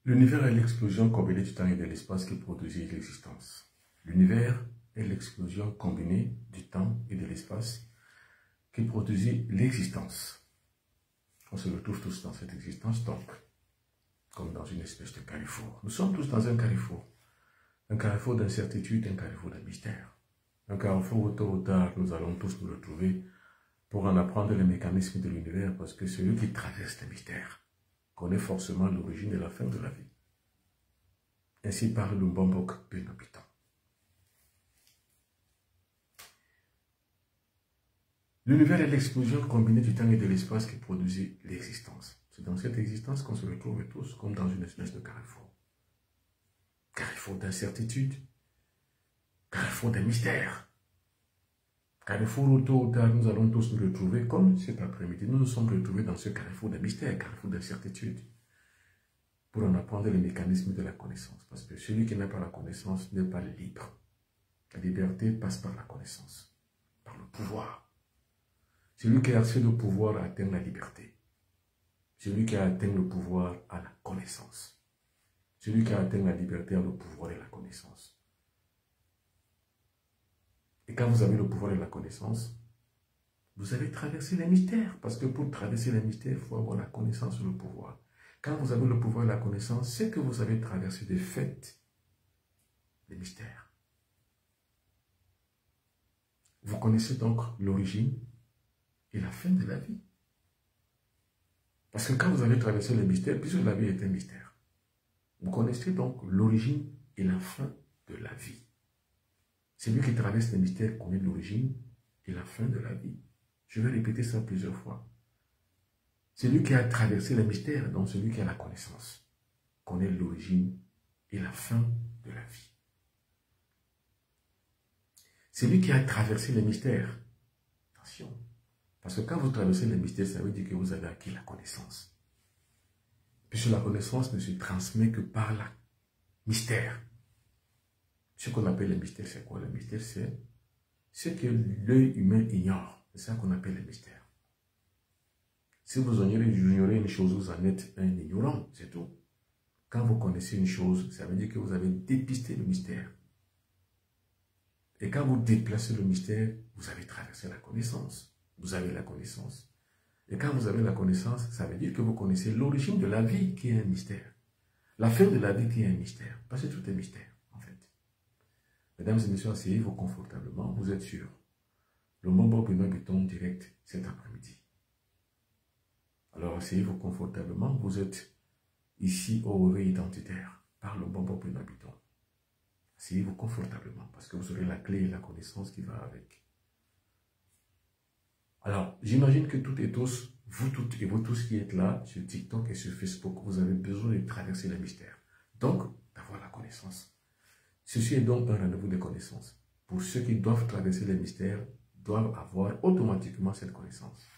L'univers est l'explosion combinée du temps et de l'espace qui produisit l'existence. L'univers est l'explosion combinée du temps et de l'espace qui produisit l'existence. On se retrouve tous dans cette existence, donc, comme dans une espèce de carrefour. Nous sommes tous dans un carrefour d'incertitude, un carrefour de mystère. Un carrefour où tôt ou tard, nous allons tous nous retrouver pour en apprendre les mécanismes de l'univers, parce que celui qui traverse les mystères connaît forcément l'origine et la fin de la vie. Ainsi parle le Mbombok Pénopitan. L'univers est l'explosion combinée du temps et de l'espace qui produisit l'existence. C'est dans cette existence qu'on se retrouve tous comme dans une espèce de carrefour. Carrefour d'incertitude, carrefour des mystères. Carrefour où tôt ou tard nous allons tous nous retrouver comme cet après-midi. Nous nous sommes retrouvés dans ce carrefour des mystères, carrefour d'incertitude, pour en apprendre les mécanismes de la connaissance. Parce que celui qui n'a pas la connaissance n'est pas libre. La liberté passe par la connaissance, par le pouvoir. Celui qui a accès au pouvoir atteint la liberté. Celui qui a atteint le pouvoir a la connaissance. Celui qui a atteint la liberté a le pouvoir et la connaissance. Et quand vous avez le pouvoir et la connaissance, vous avez traversé les mystères. Parce que pour traverser les mystères, il faut avoir la connaissance et le pouvoir. Quand vous avez le pouvoir et la connaissance, c'est que vous avez traversé des faits, des mystères. Vous connaissez donc l'origine et la fin de la vie. Parce que quand vous avez traversé les mystères, puisque la vie est un mystère, vous connaissez donc l'origine et la fin de la vie. Celui qui traverse les mystères connaît l'origine et la fin de la vie. Je vais répéter ça plusieurs fois. Celui qui a traversé les mystères, donc celui qui a la connaissance, connaît l'origine et la fin de la vie. Celui qui a traversé les mystères, attention, parce que quand vous traversez les mystères, ça veut dire que vous avez acquis la connaissance. Puisque la connaissance ne se transmet que par la mystère. Ce qu'on appelle le mystère, c'est quoi? Le mystère, c'est ce que l'œil humain ignore. C'est ça qu'on appelle le mystère. Si vous ignorez une chose, vous en êtes un ignorant, c'est tout. Quand vous connaissez une chose, ça veut dire que vous avez dépisté le mystère. Et quand vous déplacez le mystère, vous avez traversé la connaissance. Vous avez la connaissance. Et quand vous avez la connaissance, ça veut dire que vous connaissez l'origine de la vie qui est un mystère. La fin de la vie qui est un mystère. Parce que tout est mystère, en fait. Mesdames et messieurs, asseyez-vous confortablement, vous êtes sûrs. Le Mbombok Pénopitan direct cet après-midi. Alors asseyez-vous confortablement, vous êtes ici au réveil identitaire par le Mbombok Pénopitan. Asseyez-vous confortablement parce que vous aurez la clé et la connaissance qui va avec. Alors, j'imagine que toutes et tous, vous toutes et vous tous qui êtes là sur TikTok et sur Facebook, vous avez besoin de traverser les mystères. Donc, d'avoir la connaissance. Ceci est donc un rendez-vous de connaissance. Pour ceux qui doivent traverser les mystères, doivent avoir automatiquement cette connaissance.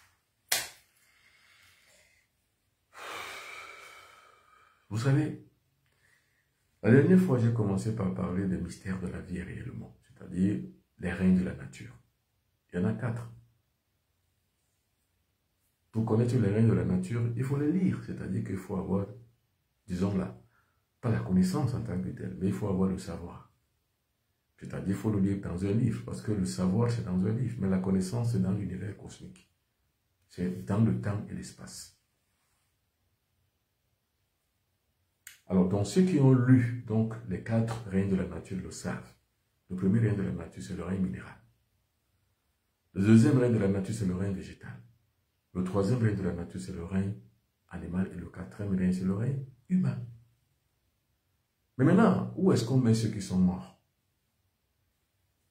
Vous savez, la dernière fois, j'ai commencé par parler des mystères de la vie réellement, c'est-à-dire les règnes de la nature. Il y en a 4. Pour connaître les règnes de la nature, il faut les lire, c'est-à-dire qu'il faut avoir, disons là, pas la connaissance en tant que telle, mais il faut avoir le savoir. C'est-à-dire qu'il faut le lire dans un livre, parce que le savoir, c'est dans un livre, mais la connaissance, c'est dans l'univers cosmique. C'est dans le temps et l'espace. Alors, donc, ceux qui ont lu donc, les 4 règnes de la nature le savent. Le premier règne de la nature, c'est le règne minéral. Le deuxième règne de la nature, c'est le règne végétal. Le troisième règne de la nature, c'est le règne animal. Et le quatrième règne, c'est le règne humain. Mais maintenant, où est-ce qu'on met ceux qui sont morts?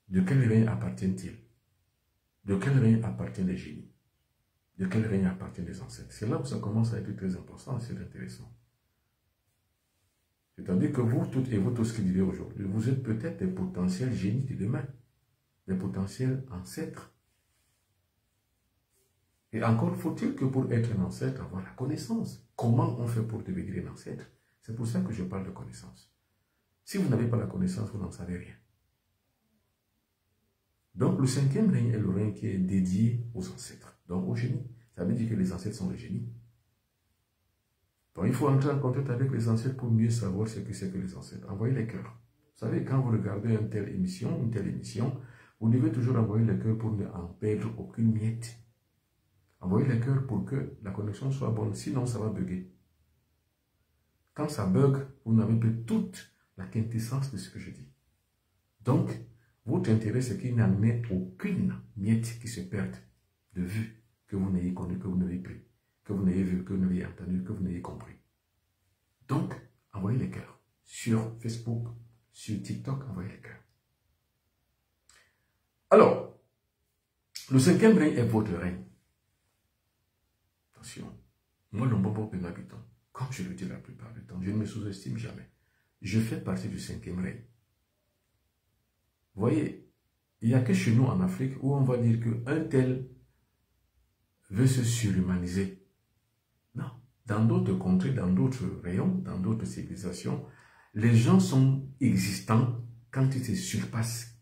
De quel règne appartiennent-ils? De quel règne appartiennent les génies? De quel règne appartiennent les ancêtres? C'est là où ça commence à être très important et c'est intéressant. C'est-à-dire que vous toutes et vous tous qui vivez aujourd'hui, vous êtes peut-être des potentiels génies de demain, des potentiels ancêtres. Et encore faut-il que pour être un ancêtre, avoir la connaissance. Comment on fait pour devenir un ancêtre? C'est pour ça que je parle de connaissance. Si vous n'avez pas la connaissance, vous n'en savez rien. Donc le 5e règne est le règne qui est dédié aux ancêtres, donc aux génies. Ça veut dire que les ancêtres sont les génies. Donc, il faut entrer en contact avec les ancêtres pour mieux savoir ce que c'est que les ancêtres. Envoyez les cœurs. Vous savez, quand vous regardez une telle émission, vous devez toujours envoyer les cœurs pour ne en perdre aucune miette. Envoyez les cœurs pour que la connexion soit bonne, sinon ça va bugger. Quand ça bug, vous n'avez plus toute la quintessence de ce que je dis. Donc, votre intérêt, c'est qu'il n'y en ait aucune miette qui se perde de vue, que vous n'ayez connu, que vous n'ayez pris, que vous n'ayez vu, que vous n'ayez entendu, que vous n'ayez compris. Donc, envoyez les cœurs. Sur Facebook, sur TikTok, envoyez les cœurs. Alors, le 5e règne est votre règne. Attention, moi, le Mbombo Benabiton, comme je le dis la plupart du temps, je ne me sous-estime jamais. Je fais partie du 5e règne. Vous voyez, il n'y a que chez nous en Afrique où on va dire qu'un tel veut se surhumaniser. Non. Dans d'autres contrées, dans d'autres rayons, dans d'autres civilisations, les gens sont existants quand ils se surpassent,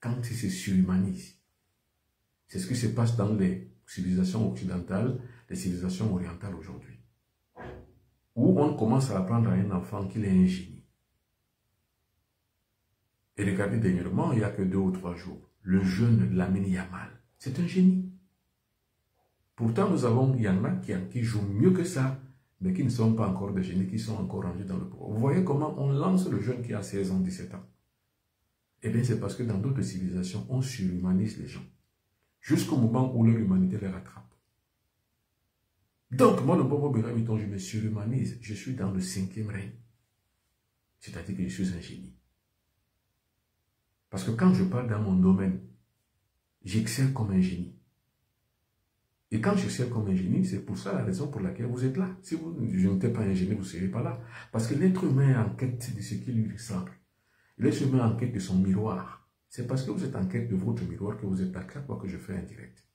quand ils se surhumanisent. C'est ce qui se passe dans les civilisations occidentales, les civilisations orientales aujourd'hui. Où on commence à apprendre à un enfant qu'il est un génie. Et regardez dernièrement, il n'y a que 2 ou 3 jours, le jeune Lamine Yamal, c'est un génie. Pourtant, il y en a qui jouent mieux que ça, mais qui ne sont pas encore des génies, qui sont encore rendus dans le pouvoir. Vous voyez comment on lance le jeune qui a 16 ans, 17 ans. Eh bien, c'est parce que dans d'autres civilisations, on surhumanise les gens. Jusqu'au moment où leur humanité les rattrape. Donc, moi, le Bobo Benabiton, je me surhumanise. Je suis dans le 5e règne. C'est-à-dire que je suis un génie. Parce que quand je parle dans mon domaine, j'excelle comme un génie. Et quand j'excelle comme un génie, c'est pour ça la raison pour laquelle vous êtes là. Si je n'étais pas un génie, vous ne seriez pas là. Parce que l'être humain est en quête de ce qui lui ressemble. L'être humain est en quête de son miroir. C'est parce que vous êtes en quête de votre miroir que vous êtes là chaque fois que je fais un direct.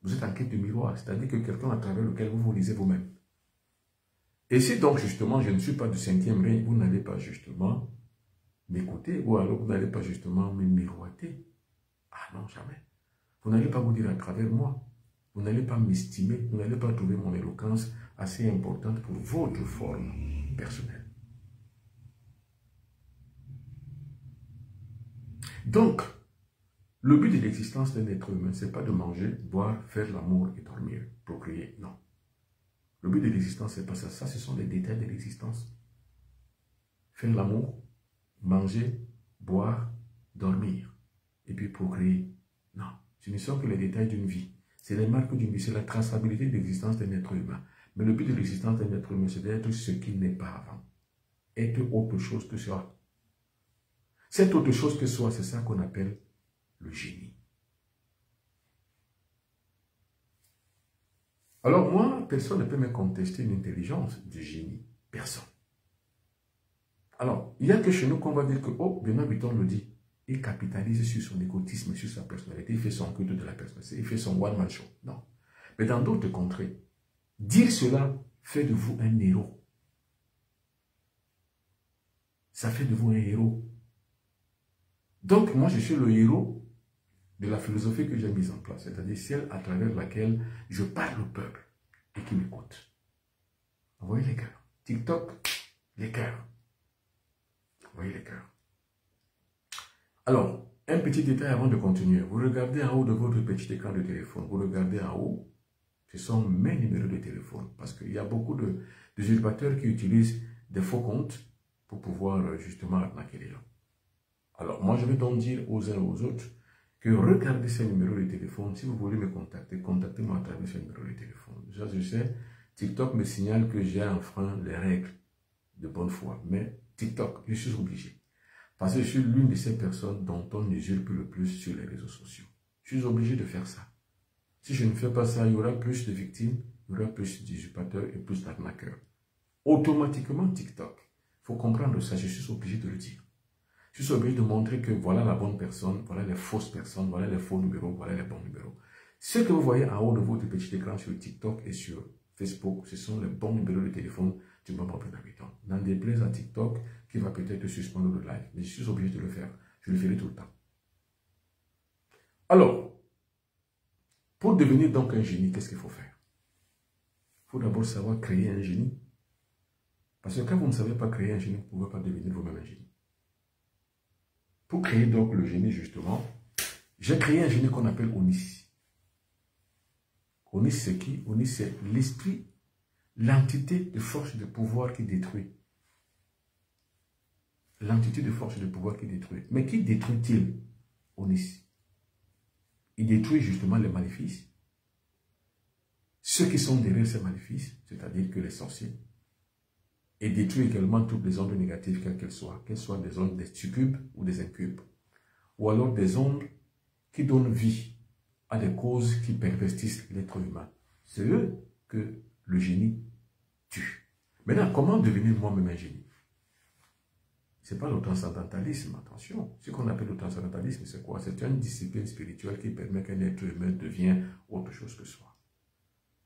Vous êtes en quête de miroir, c'est-à-dire que quelqu'un à travers lequel vous vous lisez vous-même. Et si donc justement je ne suis pas du 5e règne, vous n'allez pas justement m'écouter, ou alors vous n'allez pas justement me miroiter. Ah non, jamais. Vous n'allez pas vous dire à travers moi. Vous n'allez pas m'estimer, vous n'allez pas trouver mon éloquence assez importante pour votre forme personnelle. Donc, le but de l'existence d'un être humain, ce n'est pas de manger, boire, faire l'amour et dormir, procréer, non. Le but de l'existence, ce n'est pas ça. Ça, ce sont les détails de l'existence. Faire l'amour, manger, boire, dormir, et puis procréer. Non, ce ne sont que les détails d'une vie. C'est les marques d'une vie, c'est la traçabilité de l'existence d'un être humain. Mais le but de l'existence d'un être humain, c'est d'être ce qu'il n'est pas avant. Être autre chose que soi. Cette autre chose que soi, c'est ça qu'on appelle le génie. Alors moi, personne ne peut me contester une intelligence du génie. Personne. Alors, il n'y a que chez nous qu'on va dire que, oh, Benabiton le dit, il capitalise sur son égotisme, sur sa personnalité, il fait son culte de la personnalité, il fait son one-man show. Non. Mais dans d'autres contrées, dire cela fait de vous un héros. Ça fait de vous un héros. Donc, moi, je suis le héros de la philosophie que j'ai mise en place, c'est-à-dire celle à travers laquelle je parle au peuple et qui m'écoute. Envoyez les cœurs. TikTok, les cœurs. Envoyez les cœurs. Alors, un petit détail avant de continuer. Vous regardez en haut de votre petit écran de téléphone. Vous regardez en haut. Ce sont mes numéros de téléphone. Parce qu'il y a beaucoup d'usurpateurs qui utilisent des faux comptes pour pouvoir justement arnaquer les gens. Alors, moi, je vais donc dire aux uns et aux autres que regardez ces numéros de téléphone. Si vous voulez me contacter, contactez-moi à travers ces numéros de téléphone. Déjà, je sais, TikTok me signale que j'ai enfreint les règles de bonne foi. Mais TikTok, je suis obligé. Parce que je suis l'une de ces personnes dont on usurpe le plus sur les réseaux sociaux. Je suis obligé de faire ça. Si je ne fais pas ça, il y aura plus de victimes, il y aura plus d'usurpateurs et plus d'arnaqueurs. Automatiquement, TikTok. Il faut comprendre ça, je suis obligé de le dire. Je suis obligé de montrer que voilà la bonne personne, voilà les fausses personnes, voilà les faux numéros, voilà les bons numéros. Ce que vous voyez en haut de votre petit écran sur TikTok et sur Facebook, ce sont les bons numéros de téléphone du Mbombo Benabiton. N'en déplaise à TikTok qui va peut-être suspendre le live. Mais je suis obligé de le faire. Je le ferai tout le temps. Alors, pour devenir donc un génie, qu'est-ce qu'il faut faire? Il faut d'abord savoir créer un génie. Parce que quand vous ne savez pas créer un génie, vous ne pouvez pas devenir vous-même un génie. Pour créer donc le génie, justement, j'ai créé un génie qu'on appelle Onis. Onis, c'est qui? Onis, c'est l'esprit, l'entité de force de pouvoir qui détruit. L'entité de force de pouvoir qui détruit. Mais qui détruit-il, Onis? Il détruit justement les maléfices. Ceux qui sont derrière ces maléfices, c'est-à-dire que les sorciers, et détruit également toutes les ondes négatives, quelles soient des ondes des succubes ou des incubes, ou alors des ondes qui donnent vie à des causes qui pervertissent l'être humain. C'est eux que le génie tue. Maintenant, comment devenir moi-même un génie? Ce n'est pas le transcendantalisme, attention. Ce qu'on appelle le transcendantalisme, c'est quoi? C'est une discipline spirituelle qui permet qu'un être humain devienne autre chose que soi.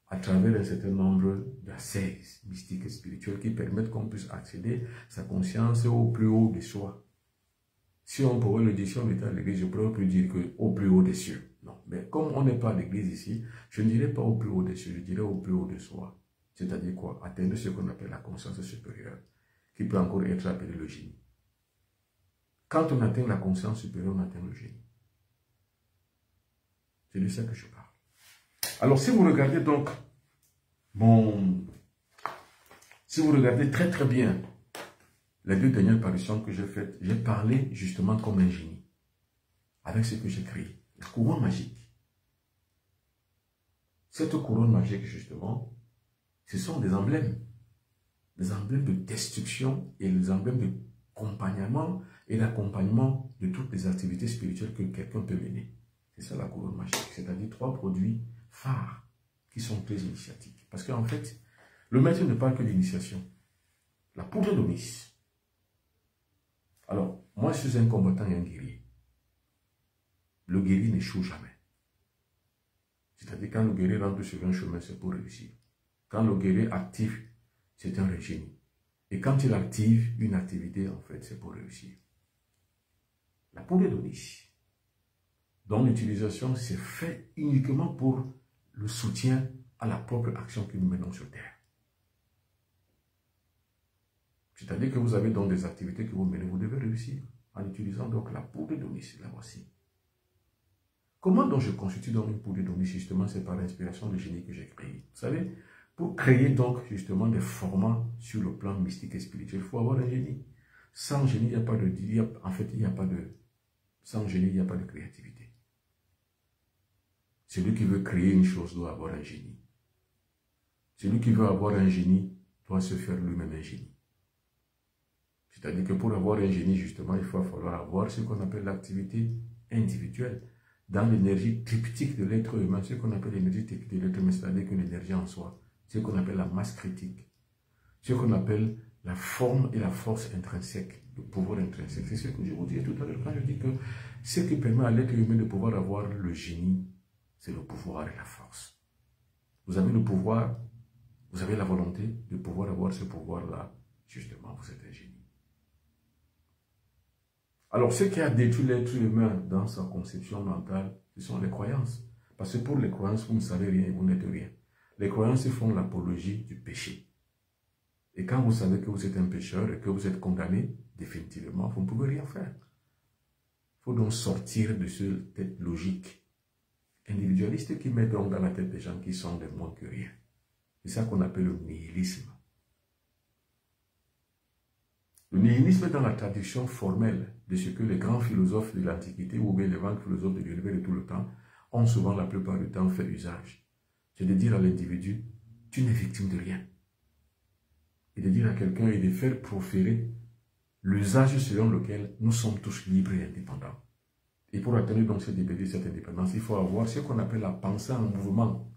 À travers un certain nombre d'accès mystiques et spirituels qui permettent qu'on puisse accéder sa conscience au plus haut des soi. Si on pourrait le dire, si on était à l'église, je pourrais plus dire qu'au plus haut des cieux. Non, mais comme on n'est pas à l'église ici, je ne dirais pas au plus haut des cieux, je dirais au plus haut de soi. C'est-à-dire quoi? Atteindre ce qu'on appelle la conscience supérieure, qui peut encore être appelée le génie. Quand on atteint la conscience supérieure, on atteint le génie. C'est de ça que je parle. Alors, si vous regardez donc, si vous regardez très très bien les 2 dernières parutions que j'ai faites, j'ai parlé justement comme un génie, avec ce que j'ai créé, la couronne magique. Cette couronne magique, justement, ce sont des emblèmes de destruction et des emblèmes de accompagnement et d'accompagnement de toutes les activités spirituelles que quelqu'un peut mener. C'est ça la couronne magique, c'est-à-dire 3 produits phares qui sont très initiatiques. Parce qu'en fait, le maître ne parle que d'initiation. La poudre d'Onis. Alors, moi je suis un combattant et un guerrier. Le guerrier n'échoue jamais. C'est-à-dire quand le guerrier rentre sur un chemin, c'est pour réussir. Quand le guerrier active, c'est un génie. Et quand il active une activité, en fait, c'est pour réussir. La poudre d'Onis, dont l'utilisation s'est faite uniquement pour le soutien à la propre action que nous menons sur Terre. C'est-à-dire que vous avez donc des activités que vous menez, vous devez réussir en utilisant donc la poudre d'Onis, la voici. Comment donc je constitue donc une poudre d'Onis? Justement, c'est par l'inspiration du génie que j'ai créé. Vous savez, pour créer donc justement des formats sur le plan mystique et spirituel, il faut avoir un génie. Sans génie, il n'y a pas de... Sans génie, il n'y a pas de créativité. Celui qui veut créer une chose doit avoir un génie. Celui qui veut avoir un génie doit se faire lui-même un génie. C'est-à-dire que pour avoir un génie, justement, il va falloir avoir ce qu'on appelle l'activité individuelle. Dans l'énergie triptyque de l'être humain, ce qu'on appelle l'énergie triptyque de l'être humain, c'est-à-dire que l'énergie en soi, ce qu'on appelle la masse critique, ce qu'on appelle la forme et la force intrinsèque, le pouvoir intrinsèque. C'est ce que je vous disais tout à l'heure quand je dis que ce qui permet à l'être humain de pouvoir avoir le génie, c'est le pouvoir et la force. Vous avez le pouvoir, vous avez la volonté de pouvoir avoir ce pouvoir-là, justement, vous êtes un génie. Alors, ce qui a détruit l'être humain dans sa conception mentale, ce sont les croyances. Parce que pour les croyances, vous ne savez rien, vous n'êtes rien. Les croyances font l'apologie du péché. Et quand vous savez que vous êtes un pécheur et que vous êtes condamné, définitivement, vous ne pouvez rien faire. Il faut donc sortir de cette logique individualiste qui met donc dans la tête des gens qui sont des moins que rien. C'est ça qu'on appelle le nihilisme. Le nihilisme est dans la traduction formelle de ce que les grands philosophes de l'Antiquité ou bien les grands philosophes de l'univers de tout le temps ont souvent la plupart du temps fait usage. C'est de dire à l'individu, tu n'es victime de rien. Et de dire à quelqu'un et de faire proférer l'usage selon lequel nous sommes tous libres et indépendants. Et pour atteindre donc cette liberté, cette indépendance, il faut avoir ce qu'on appelle la pensée en mouvement.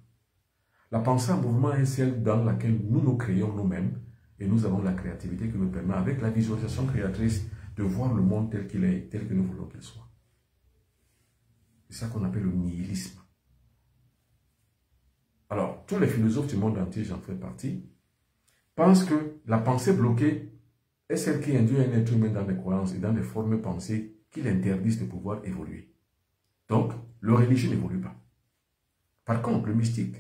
La pensée en mouvement est celle dans laquelle nous nous créons nous-mêmes et nous avons la créativité qui nous permet, avec la visualisation créatrice, de voir le monde tel qu'il est, tel que nous voulons qu'il soit. C'est ça qu'on appelle le nihilisme. Alors, tous les philosophes du monde entier, j'en fais partie, pensent que la pensée bloquée est celle qui induit un être humain dans des croyances et dans des formes pensées qui l'interdisent de pouvoir évoluer. Donc, le religieux n'évolue pas. Par contre, le mystique,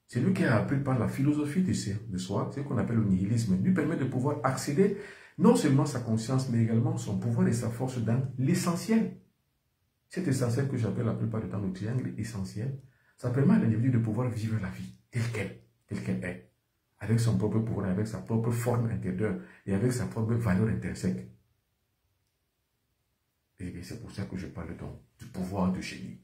C'est lui qui a appris par la philosophie de soi, ce qu'on appelle le nihilisme, lui permet de pouvoir accéder non seulement sa conscience, mais également son pouvoir et sa force dans l'essentiel. Cet essentiel que j'appelle la plupart du temps le triangle essentiel, ça permet à l'individu de pouvoir vivre la vie telle qu'elle est, avec son propre pouvoir, avec sa propre forme intérieure et avec sa propre valeur intrinsèque. Et bien c'est pour ça que je parle donc du pouvoir du génie.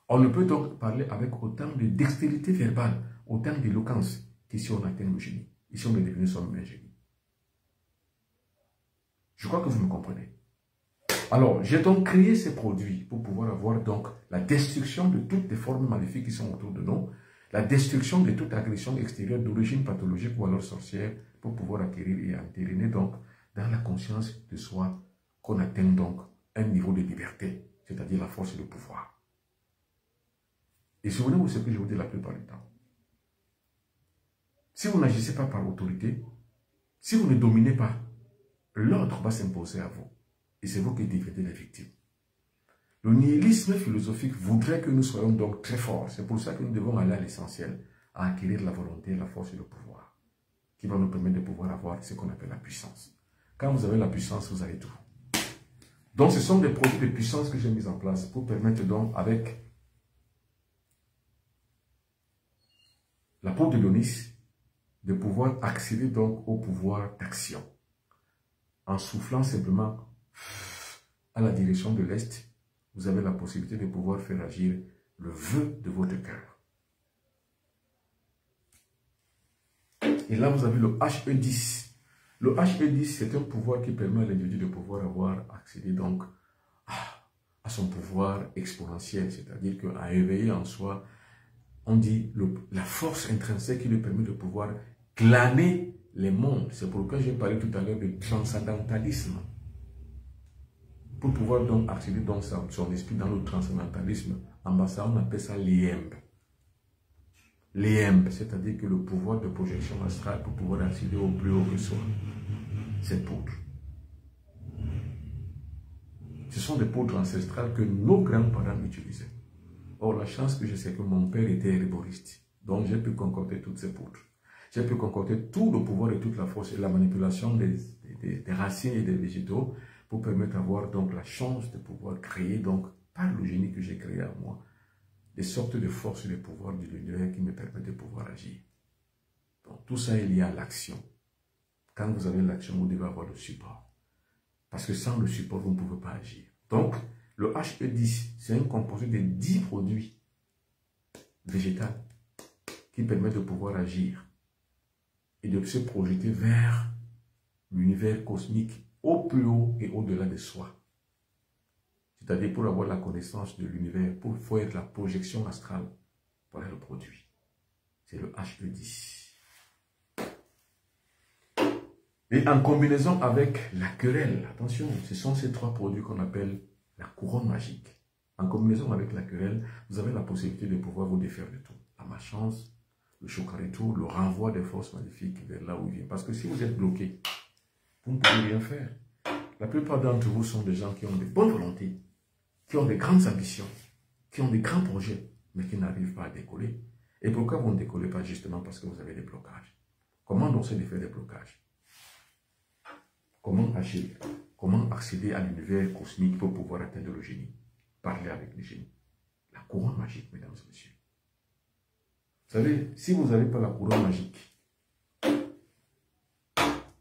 On ne peut donc parler avec autant de dextérité verbale, autant d'éloquence qu'ici on atteint le génie. Ici on est devenu soi-même un génie. Je crois que vous me comprenez. Alors, j'ai donc créé ces produits pour pouvoir avoir donc la destruction de toutes les formes maléfiques qui sont autour de nous, la destruction de toute agression extérieure d'origine pathologique ou alors sorcière pour pouvoir acquérir et entériner donc dans la conscience de soi qu'on atteint donc un niveau de liberté, c'est-à-dire la force et le pouvoir. Et souvenez-vous ce que je vous dis la plupart du temps. Si vous n'agissez pas par autorité, si vous ne dominez pas, l'ordre va s'imposer à vous. Et c'est vous qui devenez les victimes. Le nihilisme philosophique voudrait que nous soyons donc très forts. C'est pour ça que nous devons aller à l'essentiel, à acquérir la volonté, la force et le pouvoir, qui va nous permettre de pouvoir avoir ce qu'on appelle la puissance. Quand vous avez la puissance, vous avez tout. Donc ce sont des produits de puissance que j'ai mis en place pour permettre donc avec la peau de l'onis de pouvoir accéder donc au pouvoir d'action. En soufflant simplement à la direction de l'Est, vous avez la possibilité de pouvoir faire agir le vœu de votre cœur. Et là, vous avez le HE10. Le HE10, c'est un pouvoir qui permet à l'individu de pouvoir avoir accédé donc à son pouvoir exponentiel, c'est-à-dire qu'à éveiller en soi, on dit la force intrinsèque qui lui permet de pouvoir glaner les mondes. C'est pourquoi j'ai parlé tout à l'heure de transcendantalisme. Pour pouvoir donc accéder dans son esprit dans le transcendantalisme, en bas ça on appelle ça l'IEMB. L'IEMB, c'est-à-dire que le pouvoir de projection astrale pour pouvoir accéder au plus haut que soi. Cette poudre. Ce sont des poudres ancestrales que nos grands-parents utilisaient. Or, la chance que j'ai, c'est que mon père était herboriste. Donc, j'ai pu concocter toutes ces poudres. J'ai pu concocter tout le pouvoir et toute la force et la manipulation des racines et des végétaux pour permettre d'avoir donc la chance de pouvoir créer, donc, par le génie que j'ai créé à moi, des sortes de forces et de pouvoirs de l'univers qui me permettent de pouvoir agir. Donc, tout ça est lié à l'action. Quand vous avez l'action, vous devez avoir le support. Parce que sans le support, vous ne pouvez pas agir. Donc, le HE10, c'est un composé de 10 produits végétaux qui permettent de pouvoir agir et de se projeter vers l'univers cosmique au plus haut et au-delà de soi. C'est-à-dire pour avoir la connaissance de l'univers, pour faire la projection astrale, voilà le produit. C'est le HE10. Et en combinaison avec la querelle, attention, ce sont ces 3 produits qu'on appelle la couronne magique. En combinaison avec la querelle, vous avez la possibilité de pouvoir vous défaire de tout. La malchance, le chocarito, le renvoi des forces maléfiques vers là où il vient. Parce que si vous êtes bloqué, vous ne pouvez rien faire. La plupart d'entre vous sont des gens qui ont de bonnes volontés, qui ont de grandes ambitions, qui ont de grands projets, mais qui n'arrivent pas à décoller. Et pourquoi vous ne décollez pas? Justement parce que vous avez des blocages. Comment on sait défaire des blocages? Comment agir? Comment accéder à l'univers cosmique pour pouvoir atteindre le génie? Parler avec le génie. La couronne magique, mesdames et messieurs. Vous savez, si vous n'avez pas la couronne magique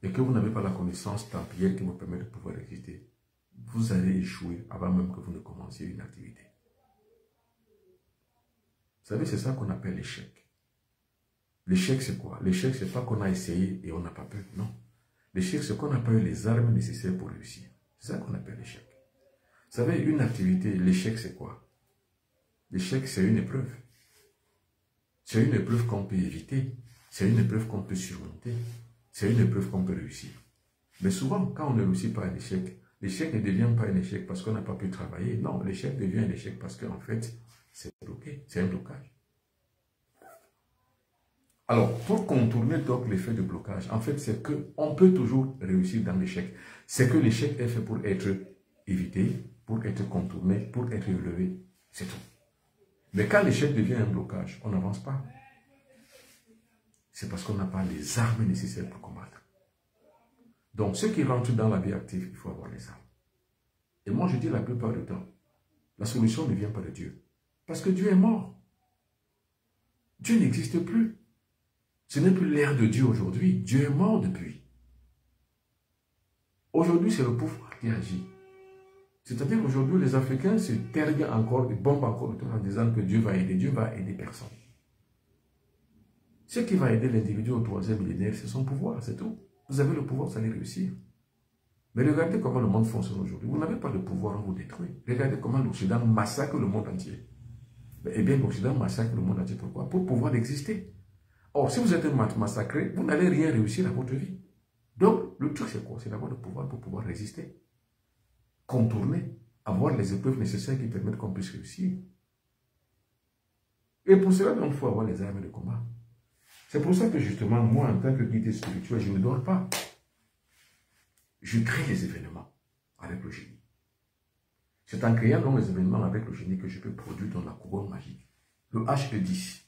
et que vous n'avez pas la connaissance templière qui vous permet de pouvoir exister, vous allez échouer avant même que vous ne commenciez une activité. Vous savez, c'est ça qu'on appelle l'échec. L'échec, c'est quoi? L'échec, c'est pas qu'on a essayé et on n'a pas peur, non. L'échec, c'est qu'on n'a pas eu les armes nécessaires pour réussir. C'est ça qu'on appelle l'échec. Vous savez, une activité, l'échec, c'est quoi? L'échec, c'est une épreuve. C'est une épreuve qu'on peut éviter. C'est une épreuve qu'on peut surmonter. C'est une épreuve qu'on peut réussir. Mais souvent, quand on ne réussit pas un échec, l'échec ne devient pas un échec parce qu'on n'a pas pu travailler. Non, l'échec devient un échec parce qu'en fait, c'est bloqué. C'est un blocage. Alors, pour contourner donc l'effet de blocage, en fait, c'est qu'on peut toujours réussir dans l'échec. C'est que l'échec est fait pour être évité, pour être contourné, pour être relevé. C'est tout. Mais quand l'échec devient un blocage, on n'avance pas. c'est parce qu'on n'a pas les armes nécessaires pour combattre. Donc, ceux qui rentrent dans la vie active, il faut avoir les armes. Et moi, je dis la plupart du temps, la solution ne vient pas de Dieu. Parce que Dieu est mort. Dieu n'existe plus. Ce n'est plus l'ère de Dieu aujourd'hui. Dieu est mort depuis. Aujourd'hui, c'est le pouvoir qui agit. C'est-à-dire qu'aujourd'hui, les Africains se terguent encore, ils bombent encore autour en disant que Dieu va aider. Dieu va aider personne. Ce qui va aider l'individu au 3e millénaire, c'est son pouvoir, c'est tout. Vous avez le pouvoir, vous allez réussir. Mais regardez comment le monde fonctionne aujourd'hui. Vous n'avez pas de pouvoir, on vous détruit. Regardez comment l'Occident massacre le monde entier. Eh bien, l'Occident massacre le monde entier. Pourquoi? Pour pouvoir exister. Or, si vous êtes massacré, vous n'allez rien réussir à votre vie. Donc, le truc, c'est quoi? C'est d'avoir le pouvoir pour pouvoir résister. Contourner, avoir les épreuves nécessaires qui permettent qu'on puisse réussir. Et pour cela, donc, il faut avoir les armes de combat. C'est pour ça que justement, moi, en tant que guide spirituel, je ne dors pas. Je crée les événements avec le génie. C'est en créant donc les événements avec le génie que je peux produire dans la couronne magique. Le HE10.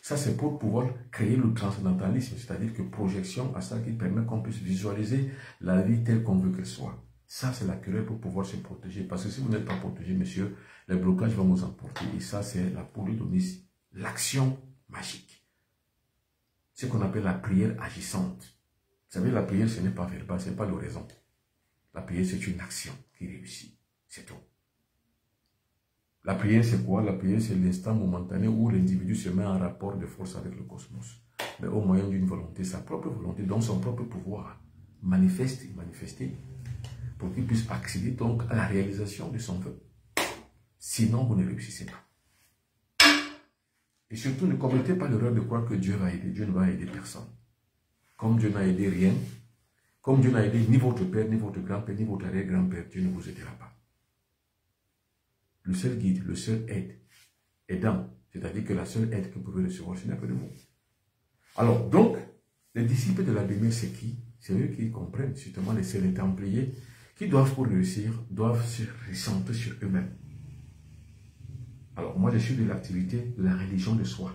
Ça, c'est pour pouvoir créer le transcendantalisme, c'est-à-dire que projection à ça qui permet qu'on puisse visualiser la vie telle qu'on veut qu'elle soit. Ça, c'est la querelle pour pouvoir se protéger. Parce que si vous n'êtes pas protégé, monsieur, les blocages vont vous emporter. Et ça, c'est la polydonie, l'action magique. Ce qu'on appelle la prière agissante. Vous savez, la prière, ce n'est pas verbal, ce n'est pas l'oraison. La prière, c'est une action qui réussit. C'est tout. La prière, c'est quoi? La prière, c'est l'instant momentané où l'individu se met en rapport de force avec le cosmos. Mais au moyen d'une volonté, sa propre volonté, donc son propre pouvoir, manifester, pour qu'il puisse accéder donc à la réalisation de son vœu. Sinon, vous ne réussissez pas. Et surtout, ne commettez pas l'erreur de croire que Dieu va aider. Dieu ne va aider personne. Comme Dieu n'a aidé rien, comme Dieu n'a aidé ni votre père, ni votre grand-père, ni votre arrière-grand-père, Dieu ne vous aidera pas. Le seul guide, le seul aidant, c'est-à-dire que la seule aide que vous pouvez recevoir, ce n'est que de vous. Alors, donc, les disciples de la lumière, c'est qui? C'est eux qui comprennent, justement, les Templiers, qui doivent, pour réussir, doivent se recentrer sur eux-mêmes. Alors, moi, je suis de l'activité de la religion de soi.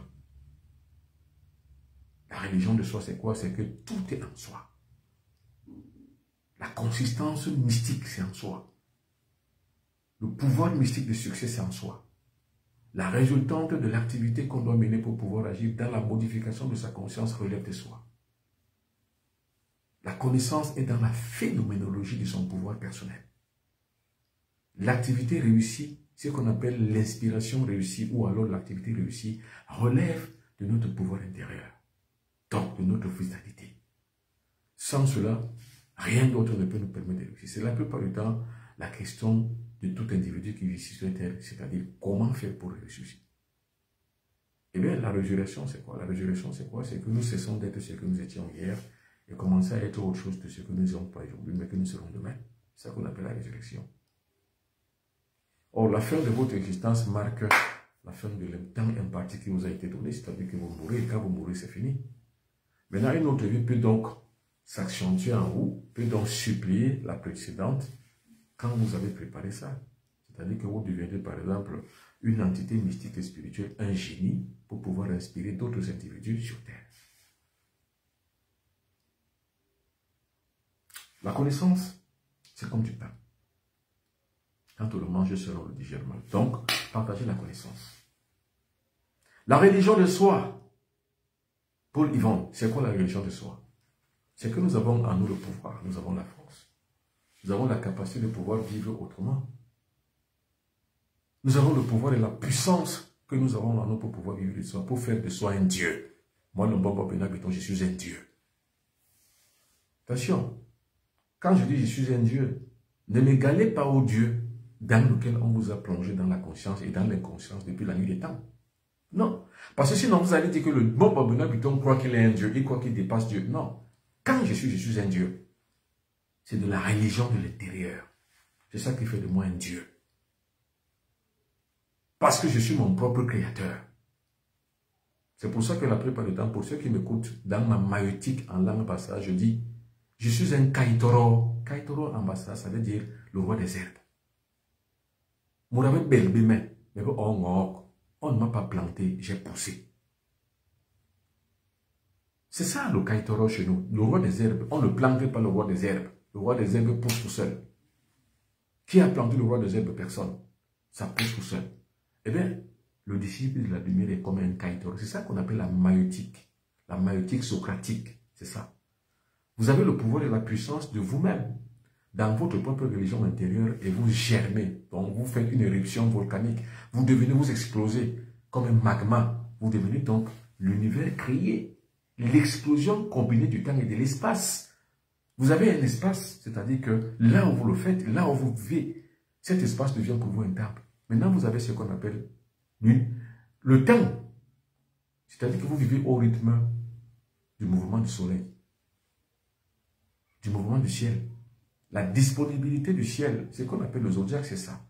La religion de soi, c'est quoi? C'est que tout est en soi. La consistance mystique, c'est en soi. Le pouvoir mystique de succès, c'est en soi. La résultante de l'activité qu'on doit mener pour pouvoir agir dans la modification de sa conscience relève de soi. La connaissance est dans la phénoménologie de son pouvoir personnel. L'activité réussie, ce qu'on appelle l'inspiration réussie ou alors l'activité réussie, relève de notre pouvoir intérieur, donc de notre vitalité. Sans cela, rien d'autre ne peut nous permettre de réussir. C'est la plupart du temps la question de tout individu qui vit sur Terre, c'est-à-dire comment faire pour réussir. Eh bien, la résurrection, c'est quoi? La résurrection, c'est quoi? C'est que nous cessons d'être ce que nous étions hier et commencer à être autre chose de ce que nous ne sommes pas aujourd'hui, mais que nous serons demain. C'est ça qu'on appelle la résurrection. Or, la fin de votre existence marque la fin de temps imparti qui vous a été donné, c'est-à-dire que vous mourrez, et quand vous mourrez, c'est fini. Maintenant, une autre vie peut donc s'accentuer en vous, peut donc suppléer la précédente quand vous avez préparé ça. C'est-à-dire que vous deviendrez, par exemple, une entité mystique et spirituelle, un génie, pour pouvoir inspirer d'autres individus sur Terre. La connaissance, c'est comme du pain. Quand on le mange, on le digère mal. Donc, partagez la connaissance. La religion de soi. Paul Yvon, c'est quoi la religion de soi? C'est que nous avons en nous le pouvoir, nous avons la force. Nous avons la capacité de pouvoir vivre autrement. Nous avons le pouvoir et la puissance que nous avons en nous pour pouvoir vivre de soi, pour faire de soi un Dieu. Moi, le Mbamba Benabiton, je suis un Dieu. Attention, quand je dis je suis un Dieu, ne m'égalez pas au Dieu dans lequel on vous a plongé dans la conscience et dans l'inconscience depuis la nuit des temps. Non. Parce que sinon, vous allez dire que le Mbamba Benabiton croit qu'il est un Dieu, il croit qu'il dépasse Dieu. Non. Quand je suis un Dieu. C'est de la religion de l'intérieur. C'est ça qui fait de moi un Dieu. Parce que je suis mon propre créateur. C'est pour ça que la plupart du temps, pour ceux qui m'écoutent, dans ma maïotique en langue bassa, je dis, je suis un Kaitoro. Kaitoro en bassa, ça veut dire le roi des herbes. On ne m'a pas planté, j'ai poussé. C'est ça le Kaitoro chez nous. Le roi des herbes. On ne plante pas le roi des herbes. Le roi des herbes pousse tout seul. Qui a planté le roi des herbes? Personne. Ça pousse tout seul. Eh bien, le disciple de la lumière est comme un Kaitoro. C'est ça qu'on appelle la maïeutique. La maïeutique socratique. C'est ça. Vous avez le pouvoir et la puissance de vous-même. Dans votre propre religion intérieure et vous germez. Donc vous faites une éruption volcanique. Vous devenez, vous explosez comme un magma. Vous devenez donc l'univers créé. L'explosion combinée du temps et de l'espace. Vous avez un espace, c'est-à-dire que là où vous le faites, là où vous vivez, cet espace devient pour vous un temple. Maintenant, vous avez ce qu'on appelle le temps. C'est-à-dire que vous vivez au rythme du mouvement du soleil, du mouvement du ciel. La disponibilité du ciel, ce qu'on appelle le zodiaque, c'est ça.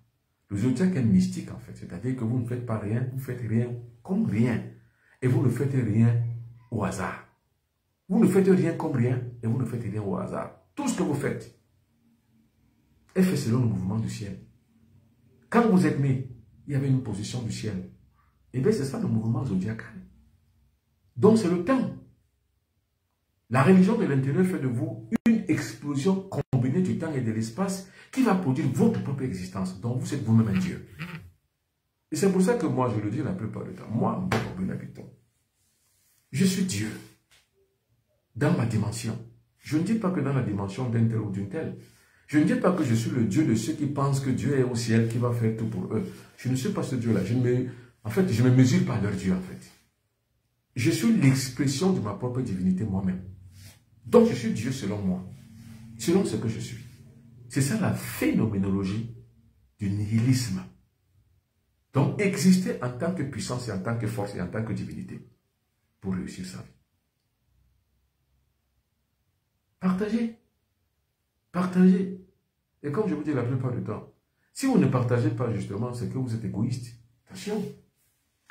Le zodiaque est mystique en fait, c'est-à-dire que vous ne faites pas rien, vous faites rien comme rien. Et vous ne faites rien au hasard. Vous ne faites rien comme rien et vous ne faites rien au hasard. Tout ce que vous faites est fait selon le mouvement du ciel. Quand vous êtes né, il y avait une position du ciel. Et bien c'est ça le mouvement zodiacal. Donc c'est le temps. La religion de l'intérieur fait de vous une explosion combinée du temps et de l'espace qui va produire votre propre existence. Donc vous êtes vous-même un Dieu. Et c'est pour ça que moi je le dis la plupart du temps. Moi, je suis Dieu. Dans ma dimension. Je ne dis pas que dans la dimension d'un tel ou d'une telle. Je ne dis pas que je suis le Dieu de ceux qui pensent que Dieu est au ciel, qui va faire tout pour eux. Je ne suis pas ce Dieu-là. En fait, je ne me mesure pas à leur Dieu, en fait. Je suis l'expression de ma propre divinité moi-même. Donc, je suis Dieu selon moi. Selon ce que je suis. C'est ça la phénoménologie du nihilisme. Donc, exister en tant que puissance et en tant que force et en tant que divinité pour réussir sa vie. Partagez. Partagez. Et comme je vous dis la plupart du temps, si vous ne partagez pas justement, c'est que vous êtes égoïste. Attention.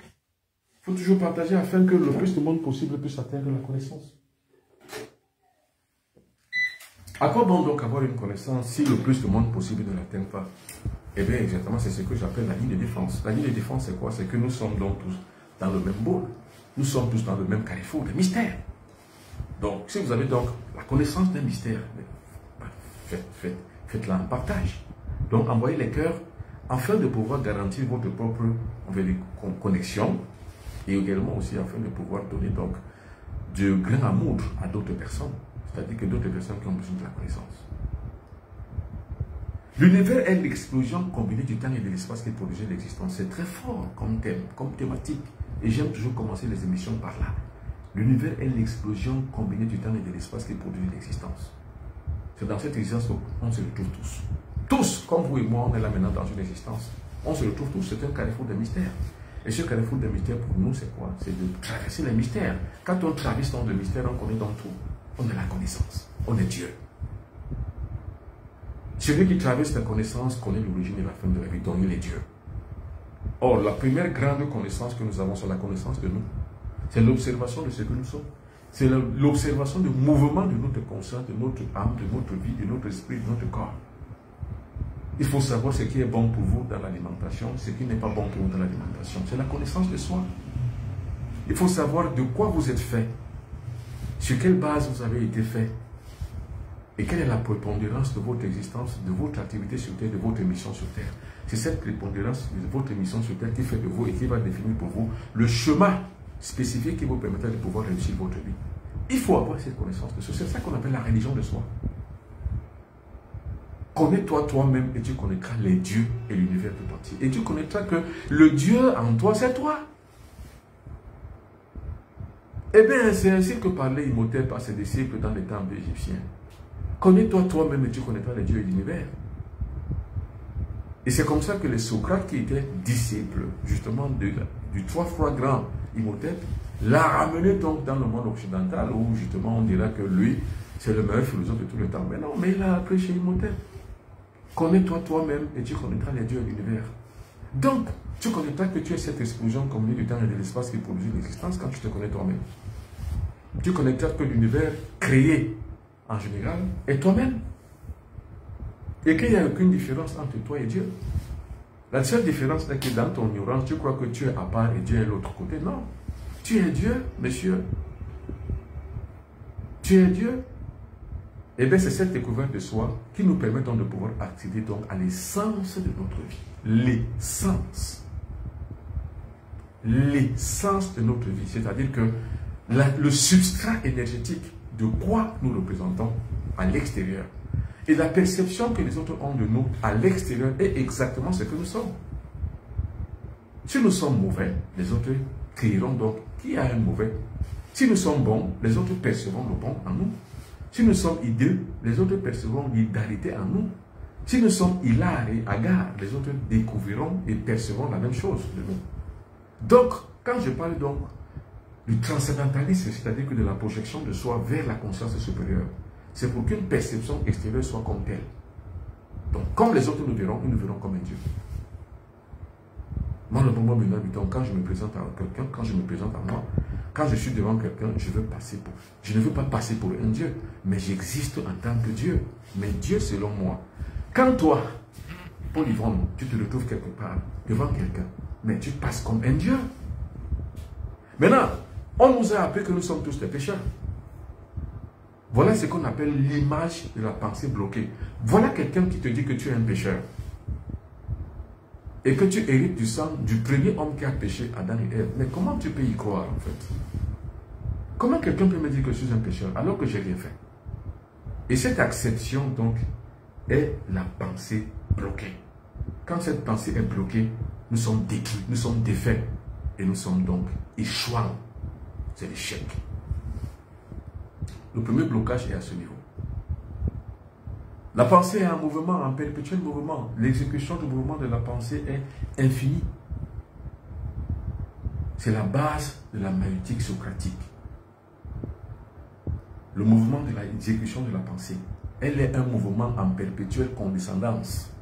Il faut toujours partager afin que le plus de monde possible puisse atteindre la connaissance. À quoi bon donc avoir une connaissance si le plus de monde possible ne l'atteint pas? Eh bien, exactement, c'est ce que j'appelle la ligne de défense. La ligne de défense, c'est quoi? C'est que nous sommes donc tous dans le même bol. Nous sommes tous dans le même carrefour de mystère. Donc, si vous avez donc la connaissance d'un mystère, faites-la en partage. Donc, envoyez les cœurs afin de pouvoir garantir votre propre connexion et également aussi afin de pouvoir donner donc du grand amour à d'autres personnes. C'est-à-dire que d'autres personnes qui ont besoin de la connaissance. L'univers est l'explosion combinée du temps et de l'espace qui produit l'existence. C'est très fort comme thème, comme thématique. Et j'aime toujours commencer les émissions par là. L'univers est l'explosion combinée du temps et de l'espace qui produit l'existence. C'est dans cette existence qu'on se retrouve tous. Tous, comme vous et moi, on est là maintenant dans une existence. On se retrouve tous, c'est un carrefour de mystères. Et ce carrefour de mystères, pour nous, c'est quoi? C'est de traverser les mystères. Quand on traverse dans le mystère, on connaît dans tout. On a la connaissance. On est Dieu. Celui qui traverse la connaissance connaît l'origine et la fin de la vie, donc il est Dieu. Or, la première grande connaissance que nous avons, c'est la connaissance de nous. C'est l'observation de ce que nous sommes. C'est l'observation du mouvement de notre conscience, de notre âme, de notre vie, de notre esprit, de notre corps. Il faut savoir ce qui est bon pour vous dans l'alimentation, ce qui n'est pas bon pour vous dans l'alimentation. C'est la connaissance de soi. Il faut savoir de quoi vous êtes fait, sur quelle base vous avez été fait, et quelle est la prépondérance de votre existence, de votre activité sur Terre, de votre mission sur Terre. C'est cette prépondérance de votre mission sur Terre qui fait de vous et qui va définir pour vous le chemin spécifique qui vous permettra de pouvoir réussir votre vie. Il faut avoir cette connaissance de soi. C'est ça qu'on appelle la religion de soi. Connais-toi toi-même et tu connaîtras les dieux et l'univers tout entier. Et tu connaîtras que le Dieu en toi, c'est toi. Eh bien, c'est ainsi que parlait Imhotep à ses disciples dans les temples égyptiens. Connais-toi toi-même et tu connaîtras les dieux et l'univers. Et c'est comme ça que les Socrates, qui étaient disciples justement du 3 fois grand Imhotep, l'a ramené donc dans le monde occidental où justement on dira que lui, c'est le meilleur philosophe de tout le temps. Mais non, mais il a appris chez Imhotep. Connais-toi toi-même et tu connaîtras les dieux et l'univers. Donc, tu connaîtras que tu es cette explosion combinée du temps et de l'espace qui produit l'existence quand tu te connais toi-même. Tu connaîtras que l'univers créé en général est toi-même. Et qu'il n'y a aucune différence entre toi et Dieu. La seule différence est que dans ton ignorance, tu crois que tu es à part et Dieu est de l'autre côté. Non. Tu es Dieu, monsieur. tu es Dieu. Et bien c'est cette découverte de soi qui nous permet donc de pouvoir accéder donc à l'essence de notre vie. L'essence. L'essence de notre vie. C'est-à-dire que le substrat énergétique de quoi nous représentons à l'extérieur et la perception que les autres ont de nous à l'extérieur est exactement ce que nous sommes. Si nous sommes mauvais, les autres crieront donc qui a un mauvais. Si nous sommes bons, les autres percevront le bon en nous. Si nous sommes hideux, les autres percevront l'hidalité en nous. Si nous sommes hilars et hagards, les autres découvriront et percevront la même chose de nous. Donc, quand je parle donc du transcendantalisme, c'est-à-dire que de la projection de soi vers la conscience supérieure, c'est pour qu'une perception extérieure soit comme telle. Donc, comme les autres nous verront, ils nous verront comme un Dieu. Moi, le moment maintenant, quand je me présente à quelqu'un, quand je me présente à moi, quand je suis devant quelqu'un, je ne veux pas passer pour un Dieu, mais j'existe en tant que Dieu. Mais Dieu selon moi. Quand toi, Paul Yvonne, tu te retrouves quelque part devant quelqu'un, mais tu passes comme un Dieu. Maintenant, on nous a appris que nous sommes tous des pécheurs. Voilà ce qu'on appelle l'image de la pensée bloquée. Voilà quelqu'un qui te dit que tu es un pécheur. Et que tu hérites du sang du premier homme qui a péché, Adam et Ève. Mais comment tu peux y croire en fait? Comment quelqu'un peut me dire que je suis un pécheur alors que je n'ai rien fait? Et cette acception donc est la pensée bloquée. Quand cette pensée est bloquée, nous sommes détruits, nous sommes défaits. Et nous sommes donc échouants. C'est l'échec. Le premier blocage est à ce niveau. La pensée est un mouvement, un perpétuel mouvement. L'exécution du mouvement de la pensée est infinie. C'est la base de la maïeutique socratique. Le mouvement de l'exécution de la pensée, elle est un mouvement en perpétuelle condescendance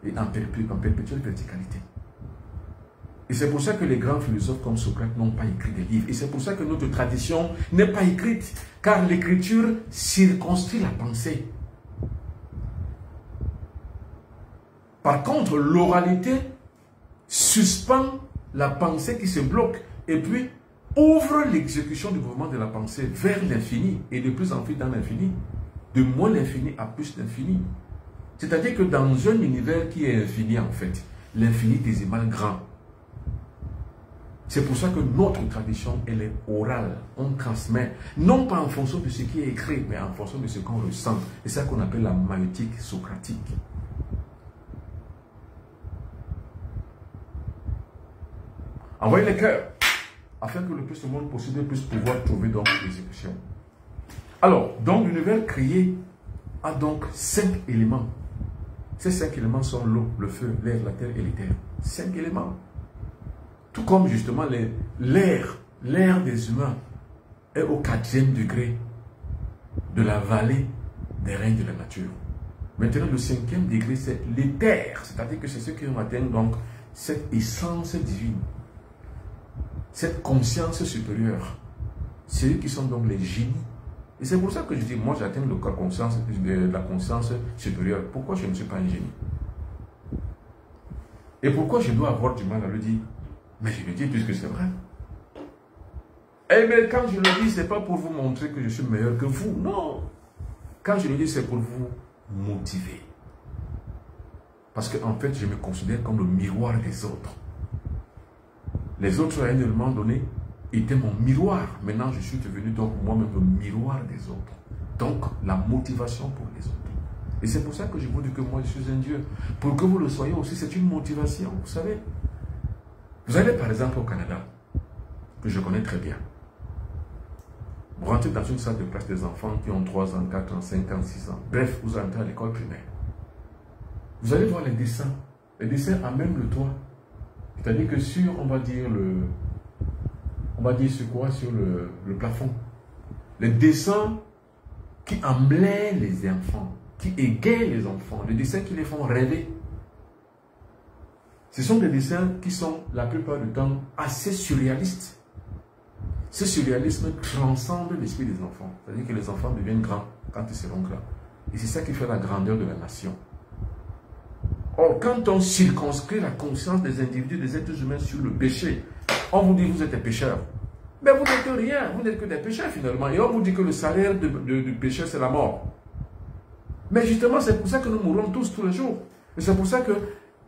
et en perpétuelle verticalité. Et c'est pour ça que les grands philosophes comme Socrate n'ont pas écrit des livres. Et c'est pour ça que notre tradition n'est pas écrite. Car l'écriture circonscrit la pensée. Par contre, l'oralité suspend la pensée qui se bloque. Et puis, ouvre l'exécution du mouvement de la pensée vers l'infini. Et de plus en plus dans l'infini. De moins l'infini à plus l'infini. C'est-à-dire que dans un univers qui est infini en fait, l'infinitésimal grand. C'est pour ça que notre tradition, elle est orale. On transmet, non pas en fonction de ce qui est écrit, mais en fonction de ce qu'on ressent. C'est ça qu'on appelle la maïeutique socratique. Envoyez les cœurs, afin que le plus de monde possible puisse pouvoir trouver donc l'exécution. Alors, donc l'univers créé a donc 5 éléments. Ces 5 éléments sont l'eau, le feu, l'air, la terre et l'éther. 5 éléments. Tout comme justement l'air des humains est au 4e degré de la vallée des règnes de la nature. Maintenant, le 5e degré, c'est l'éther, c'est-à-dire que c'est ceux qui ont atteint donc cette essence divine, cette conscience supérieure. C'est eux qui sont donc les génies. Et c'est pour ça que je dis, moi j'atteins la conscience supérieure. Pourquoi je ne suis pas un génie? Et pourquoi je dois avoir du mal à le dire? Mais je le dis puisque c'est vrai. Et mais quand je le dis, ce n'est pas pour vous montrer que je suis meilleur que vous. Non. Quand je le dis, c'est pour vous motiver. Parce qu'en fait, je me considère comme le miroir des autres. Les autres, à un moment donné, étaient mon miroir. Maintenant, je suis devenu donc moi-même le miroir des autres. Donc, la motivation pour les autres. Et c'est pour ça que je vous dis que moi, je suis un Dieu. Pour que vous le soyez aussi, c'est une motivation, vous savez. Vous allez par exemple au Canada, que je connais très bien. Vous rentrez dans une salle de classe des enfants qui ont 3 ans, 4 ans, 5 ans, 6 ans. Bref, vous entrez à l'école primaire. Vous allez voir les dessins. Les dessins à même le toit. C'est-à-dire que sur, on va dire sur quoi? Sur le plafond. Les dessins qui emblaient les enfants, qui égayent les enfants, les dessins qui les font rêver. Ce sont des dessins qui sont la plupart du temps assez surréalistes. Ce surréalisme transcende l'esprit des enfants. C'est-à-dire que les enfants deviennent grands quand ils seront grands. Et c'est ça qui fait la grandeur de la nation. Or, quand on circonscrit la conscience des individus, des êtres humains sur le péché, on vous dit vous êtes des pécheurs. Mais vous n'êtes rien, vous n'êtes que des pécheurs finalement. Et on vous dit que le salaire du pécheur, c'est la mort. Mais justement, c'est pour ça que nous mourons tous les jours. Et c'est pour ça que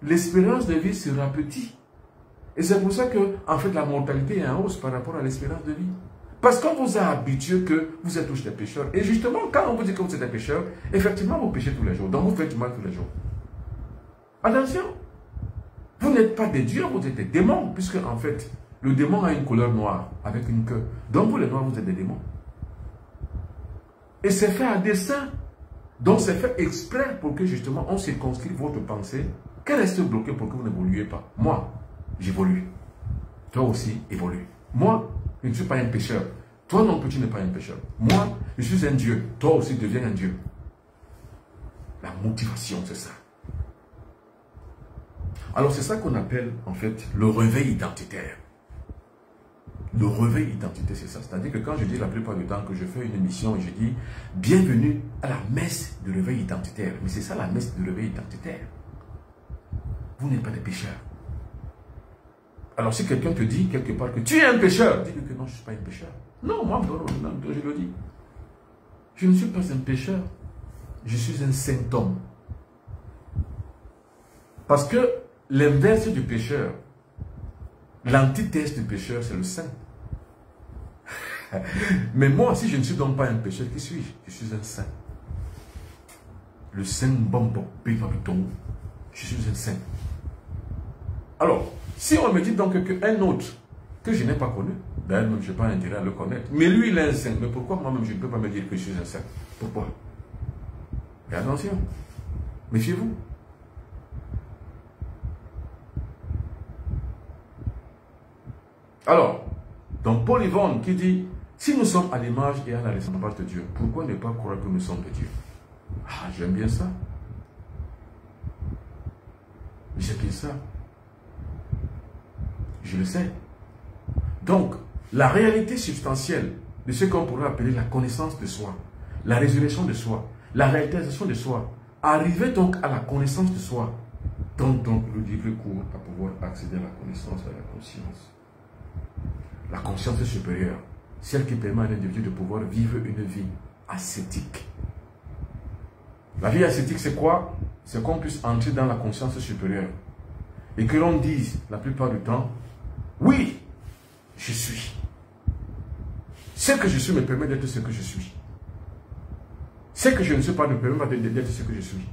l'espérance de vie sera petite. Et c'est pour ça que, en fait, la mortalité est en hausse par rapport à l'espérance de vie. Parce qu'on vous a habitué que vous êtes tous des pécheurs. Et justement, quand on vous dit que vous êtes des pécheurs, effectivement, vous péchez tous les jours. Donc, vous faites du mal tous les jours. Attention, vous n'êtes pas des dieux, vous êtes des démons. Puisque, en fait, le démon a une couleur noire avec une queue. Donc, vous les noirs, vous êtes des démons. Et c'est fait à dessein. Donc, c'est fait exprès pour que, justement, on circonscrive votre pensée, qu'elle reste bloquée pour que vous n'évoluez pas. Moi, j'évolue. Toi aussi, évolue. Moi, je ne suis pas un pécheur. Toi non plus, tu n'es pas un pécheur. Moi, je suis un Dieu. Toi aussi, deviens un Dieu. La motivation, c'est ça. Alors, c'est ça qu'on appelle, en fait, le réveil identitaire. Le réveil identitaire, c'est ça. C'est-à-dire que quand je dis la plupart du temps que je fais une émission et je dis « Bienvenue à la messe de réveil identitaire ». Mais c'est ça la messe de réveil identitaire. Vous n'êtes pas des pécheurs. Alors si quelqu'un te dit quelque part que tu es un pécheur, dis-lui que non, je ne suis pas un pécheur. Non, moi, je le dis. Je ne suis pas un pécheur. Je suis un saint homme. Parce que l'inverse du pécheur, l'antithèse du pécheur, c'est le saint. Mais moi, si je ne suis donc pas un pécheur, qui suis-je? Je suis un saint. Le saint Bombo, je suis un saint. Alors, si on me dit donc qu'un autre, que je n'ai pas connu, d'ailleurs, je n'ai pas intérêt à le connaître, mais lui, il est un saint. Mais pourquoi moi-même, je ne peux pas me dire que je suis un saint? Pourquoi? Et attention, méfiez-vous. Alors, donc Paul Yvonne qui dit, si nous sommes à l'image et à la ressemblance de Dieu, pourquoi ne pas croire que nous sommes de Dieu? Ah, j'aime bien ça. J'aime bien ça. Je le sais. Donc, la réalité substantielle de ce qu'on pourrait appeler la connaissance de soi, la résurrection de soi, la réalisation de soi, arriver donc à la connaissance de soi, donc le livre court à pouvoir accéder à la connaissance et à la conscience. La conscience supérieure, celle qui permet à l'individu de pouvoir vivre une vie ascétique. La vie ascétique, c'est quoi? C'est qu'on puisse entrer dans la conscience supérieure et que l'on dise la plupart du temps, oui, je suis. Ce que je suis me permet d'être ce que je suis. Ce que je ne suis pas me permet pas d'être ce que je suis.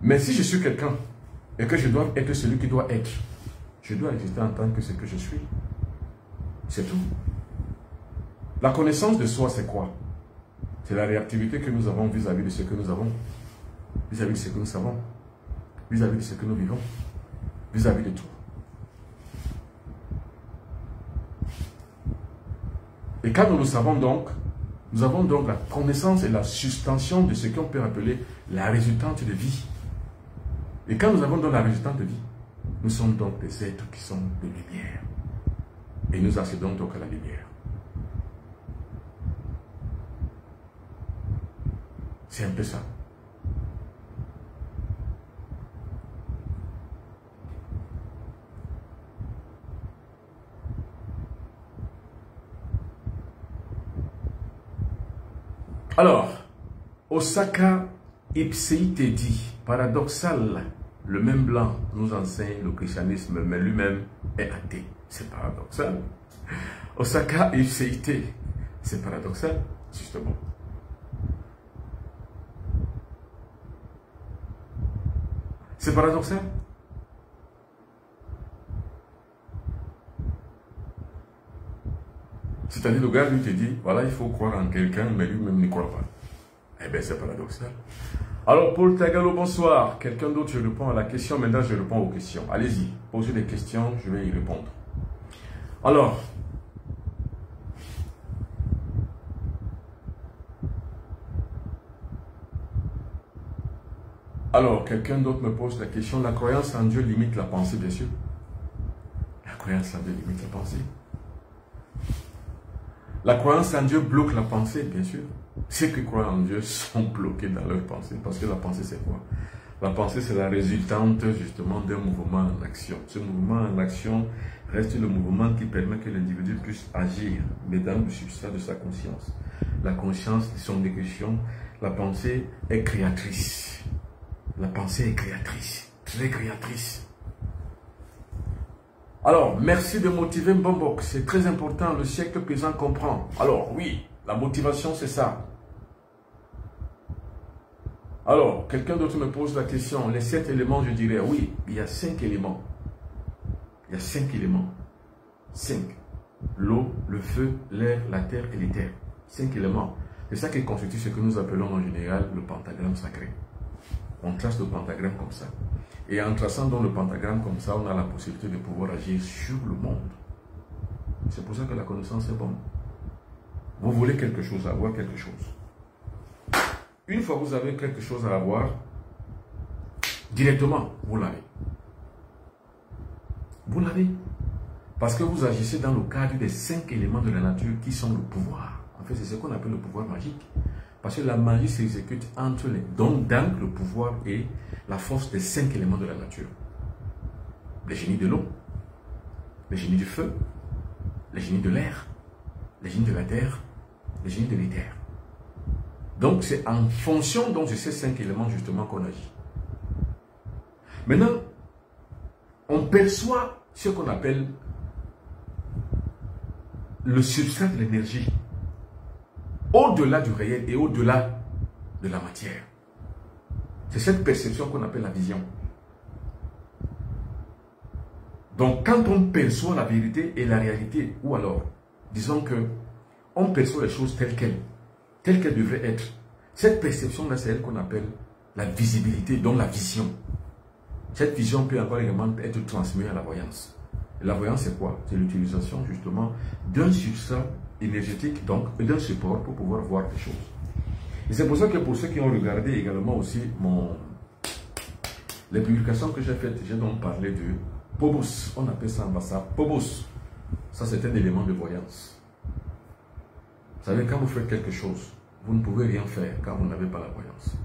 Mais si je suis quelqu'un et que je dois être celui qui doit être, je dois exister en tant que ce que je suis. C'est tout. La connaissance de soi, c'est quoi? C'est la réactivité que nous avons vis-à-vis de ce que nous avons, vis-à-vis de ce que nous savons, vis-à-vis de ce que nous vivons, vis-à-vis de tout. Et quand nous le savons donc, nous avons donc la connaissance et la substantiation de ce qu'on peut appeler la résultante de vie. Et quand nous avons donc la résultante de vie, nous sommes donc des êtres qui sont de lumière. Et nous accédons donc à la lumière. C'est un peu ça. Alors, Osaka Ipséite dit, paradoxal, le même blanc nous enseigne le christianisme, mais lui-même est athée. C'est paradoxal. Osaka Ipséite, c'est paradoxal, justement. C'est paradoxal. C'est-à-dire, le gars lui te dit, voilà, il faut croire en quelqu'un, mais lui-même ne croit pas. Eh bien, c'est paradoxal. Alors, Paul Tagalo, bonsoir. Quelqu'un d'autre, je réponds à la question. Maintenant, je réponds aux questions. Allez-y, posez des questions, je vais y répondre. Alors, quelqu'un d'autre me pose la question. La croyance en Dieu limite la pensée, bien sûr. La croyance en Dieu limite la pensée. La croyance en Dieu bloque la pensée, bien sûr. Ceux qui croient en Dieu sont bloqués dans leur pensée. Parce que la pensée, c'est quoi? La pensée, c'est la résultante justement d'un mouvement en action. Ce mouvement en action reste le mouvement qui permet que l'individu puisse agir, mais dans le substrat de sa conscience. La conscience, son exécution, la pensée est créatrice. La pensée est créatrice, très créatrice. Alors, merci de motiver Mbombok, c'est très important, le siècle présent comprend. Alors, oui, la motivation, c'est ça. Alors, quelqu'un d'autre me pose la question, les 7 éléments, je dirais, oui, il y a 5 éléments. Il y a 5 éléments. 5. L'eau, le feu, l'air, la terre et l'éther. 5 éléments. C'est ça qui constitue ce que nous appelons en général le pentagramme sacré. On trace le pentagramme comme ça. Et en traçant dans le pentagramme comme ça, on a la possibilité de pouvoir agir sur le monde. C'est pour ça que la connaissance est bonne. Vous voulez quelque chose, avoir quelque chose. Une fois que vous avez quelque chose à avoir, directement, vous l'avez. Vous l'avez. Parce que vous agissez dans le cadre des 5 éléments de la nature qui sont le pouvoir. En fait, c'est ce qu'on appelle le pouvoir magique. Parce que la magie s'exécute entre les dons, dans le pouvoir et la force des 5 éléments de la nature. Les génies de l'eau, les génies du feu, les génies de l'air, les génies de la terre, les génies de l'éther. Donc, c'est en fonction donc, de ces 5 éléments justement qu'on agit. Maintenant, on perçoit ce qu'on appelle le substrat de l'énergie au-delà du réel et au-delà de la matière. C'est cette perception qu'on appelle la vision. Donc, quand on perçoit la vérité et la réalité, ou alors, disons que on perçoit les choses telles qu'elles devraient être, cette perception-là, c'est elle qu'on appelle la visibilité, donc la vision. Cette vision peut encore également être transmise à la voyance. Et la voyance, c'est quoi? C'est l'utilisation justement d'un substrat énergétique, donc d'un support pour pouvoir voir des choses. Et c'est pour ça que pour ceux qui ont regardé également aussi les publications que j'ai faites, j'ai donc parlé de Phobos. On appelle ça en bas Phobos. Ça, c'est un élément de voyance. Vous savez, quand vous faites quelque chose, vous ne pouvez rien faire quand vous n'avez pas la voyance.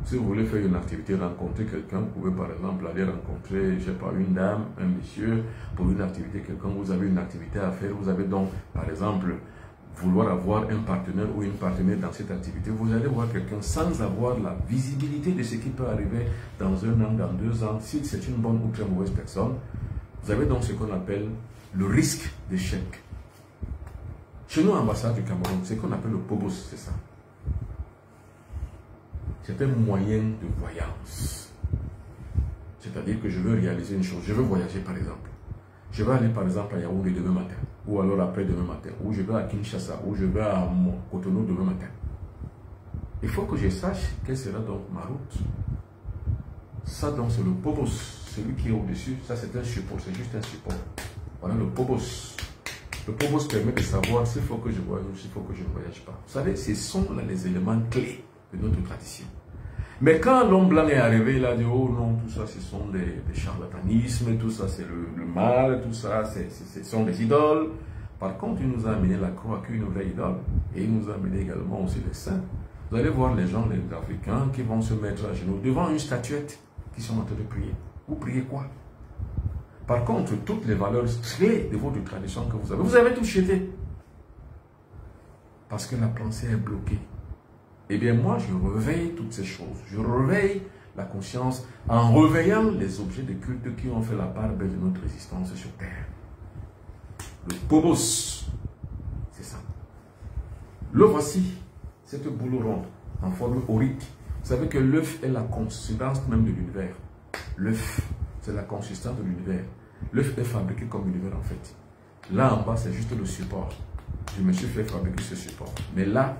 Si vous voulez faire une activité, rencontrer quelqu'un, vous pouvez par exemple aller rencontrer, je ne sais pas, une dame, un monsieur, pour une activité, quelqu'un, vous avez une activité à faire, vous avez donc, par exemple, vouloir avoir un partenaire ou une partenaire dans cette activité, vous allez voir quelqu'un sans avoir la visibilité de ce qui peut arriver dans 1 an, dans 2 ans, si c'est une bonne ou très mauvaise personne, vous avez donc ce qu'on appelle le risque d'échec. Chez nous, ambassade du Cameroun, c'est ce qu'on appelle le Phobos, c'est ça. C'est un moyen de voyance. C'est-à-dire que je veux réaliser une chose. Je veux voyager par exemple. Je vais aller par exemple à Yaoundé demain matin. Ou alors après demain matin. Ou je vais à Kinshasa. Ou je vais à Cotonou demain matin. Il faut que je sache quelle sera donc ma route. Ça donc c'est le Phobos. Celui qui est au-dessus, ça c'est un support. C'est juste un support. Voilà le Phobos. Le Phobos permet de savoir s'il faut que je voyage ou s'il faut que je ne voyage pas. Vous savez, ce sont là les éléments clés de notre tradition. Mais quand l'homme blanc est arrivé, il a dit, oh non, tout ça, ce sont des charlatanismes, tout ça, c'est le mal, tout ça, ce sont des idoles. Par contre, il nous a amené la croix, qui est une vraie idole, et il nous a amené également aussi les saints. Vous allez voir les gens, les Africains, qui vont se mettre à genoux devant une statuette, qui sont en train de prier. Vous priez quoi? Par contre, toutes les valeurs clés de votre tradition que vous avez tout jeté. Parce que la pensée est bloquée. Eh bien, moi, je réveille toutes ces choses. Je réveille la conscience en réveillant les objets de culte qui ont fait la part belle de notre existence sur Terre. Le Phobos, c'est ça. Le voici, cette boule ronde, en forme aurique. Vous savez que l'œuf est la consistance même de l'univers. L'œuf, c'est la consistance de l'univers. L'œuf est fabriqué comme l'univers en fait. Là en bas, c'est juste le support. Je me suis fait fabriquer ce support. Mais là,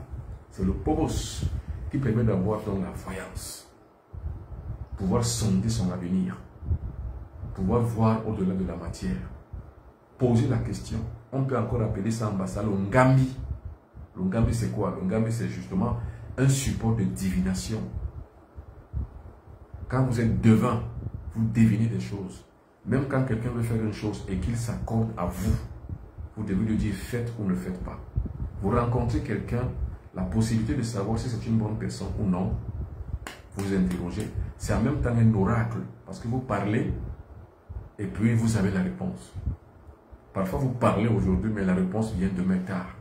c'est le Phobos qui permet d'avoir donc la voyance. Pouvoir sonder son avenir. Pouvoir voir au-delà de la matière. Poser la question. On peut encore appeler ça en bas ça le Ngambi. Le Ngambi c'est quoi? Le Ngambi c'est justement un support de divination. Quand vous êtes devant, vous devinez des choses. Même quand quelqu'un veut faire une chose et qu'il s'accorde à vous, vous devez lui dire faites ou ne faites pas. Vous rencontrez quelqu'un, la possibilité de savoir si c'est une bonne personne ou non, vous interrogez, c'est en même temps un oracle. Parce que vous parlez et puis vous avez la réponse. Parfois vous parlez aujourd'hui, mais la réponse vient demain tard.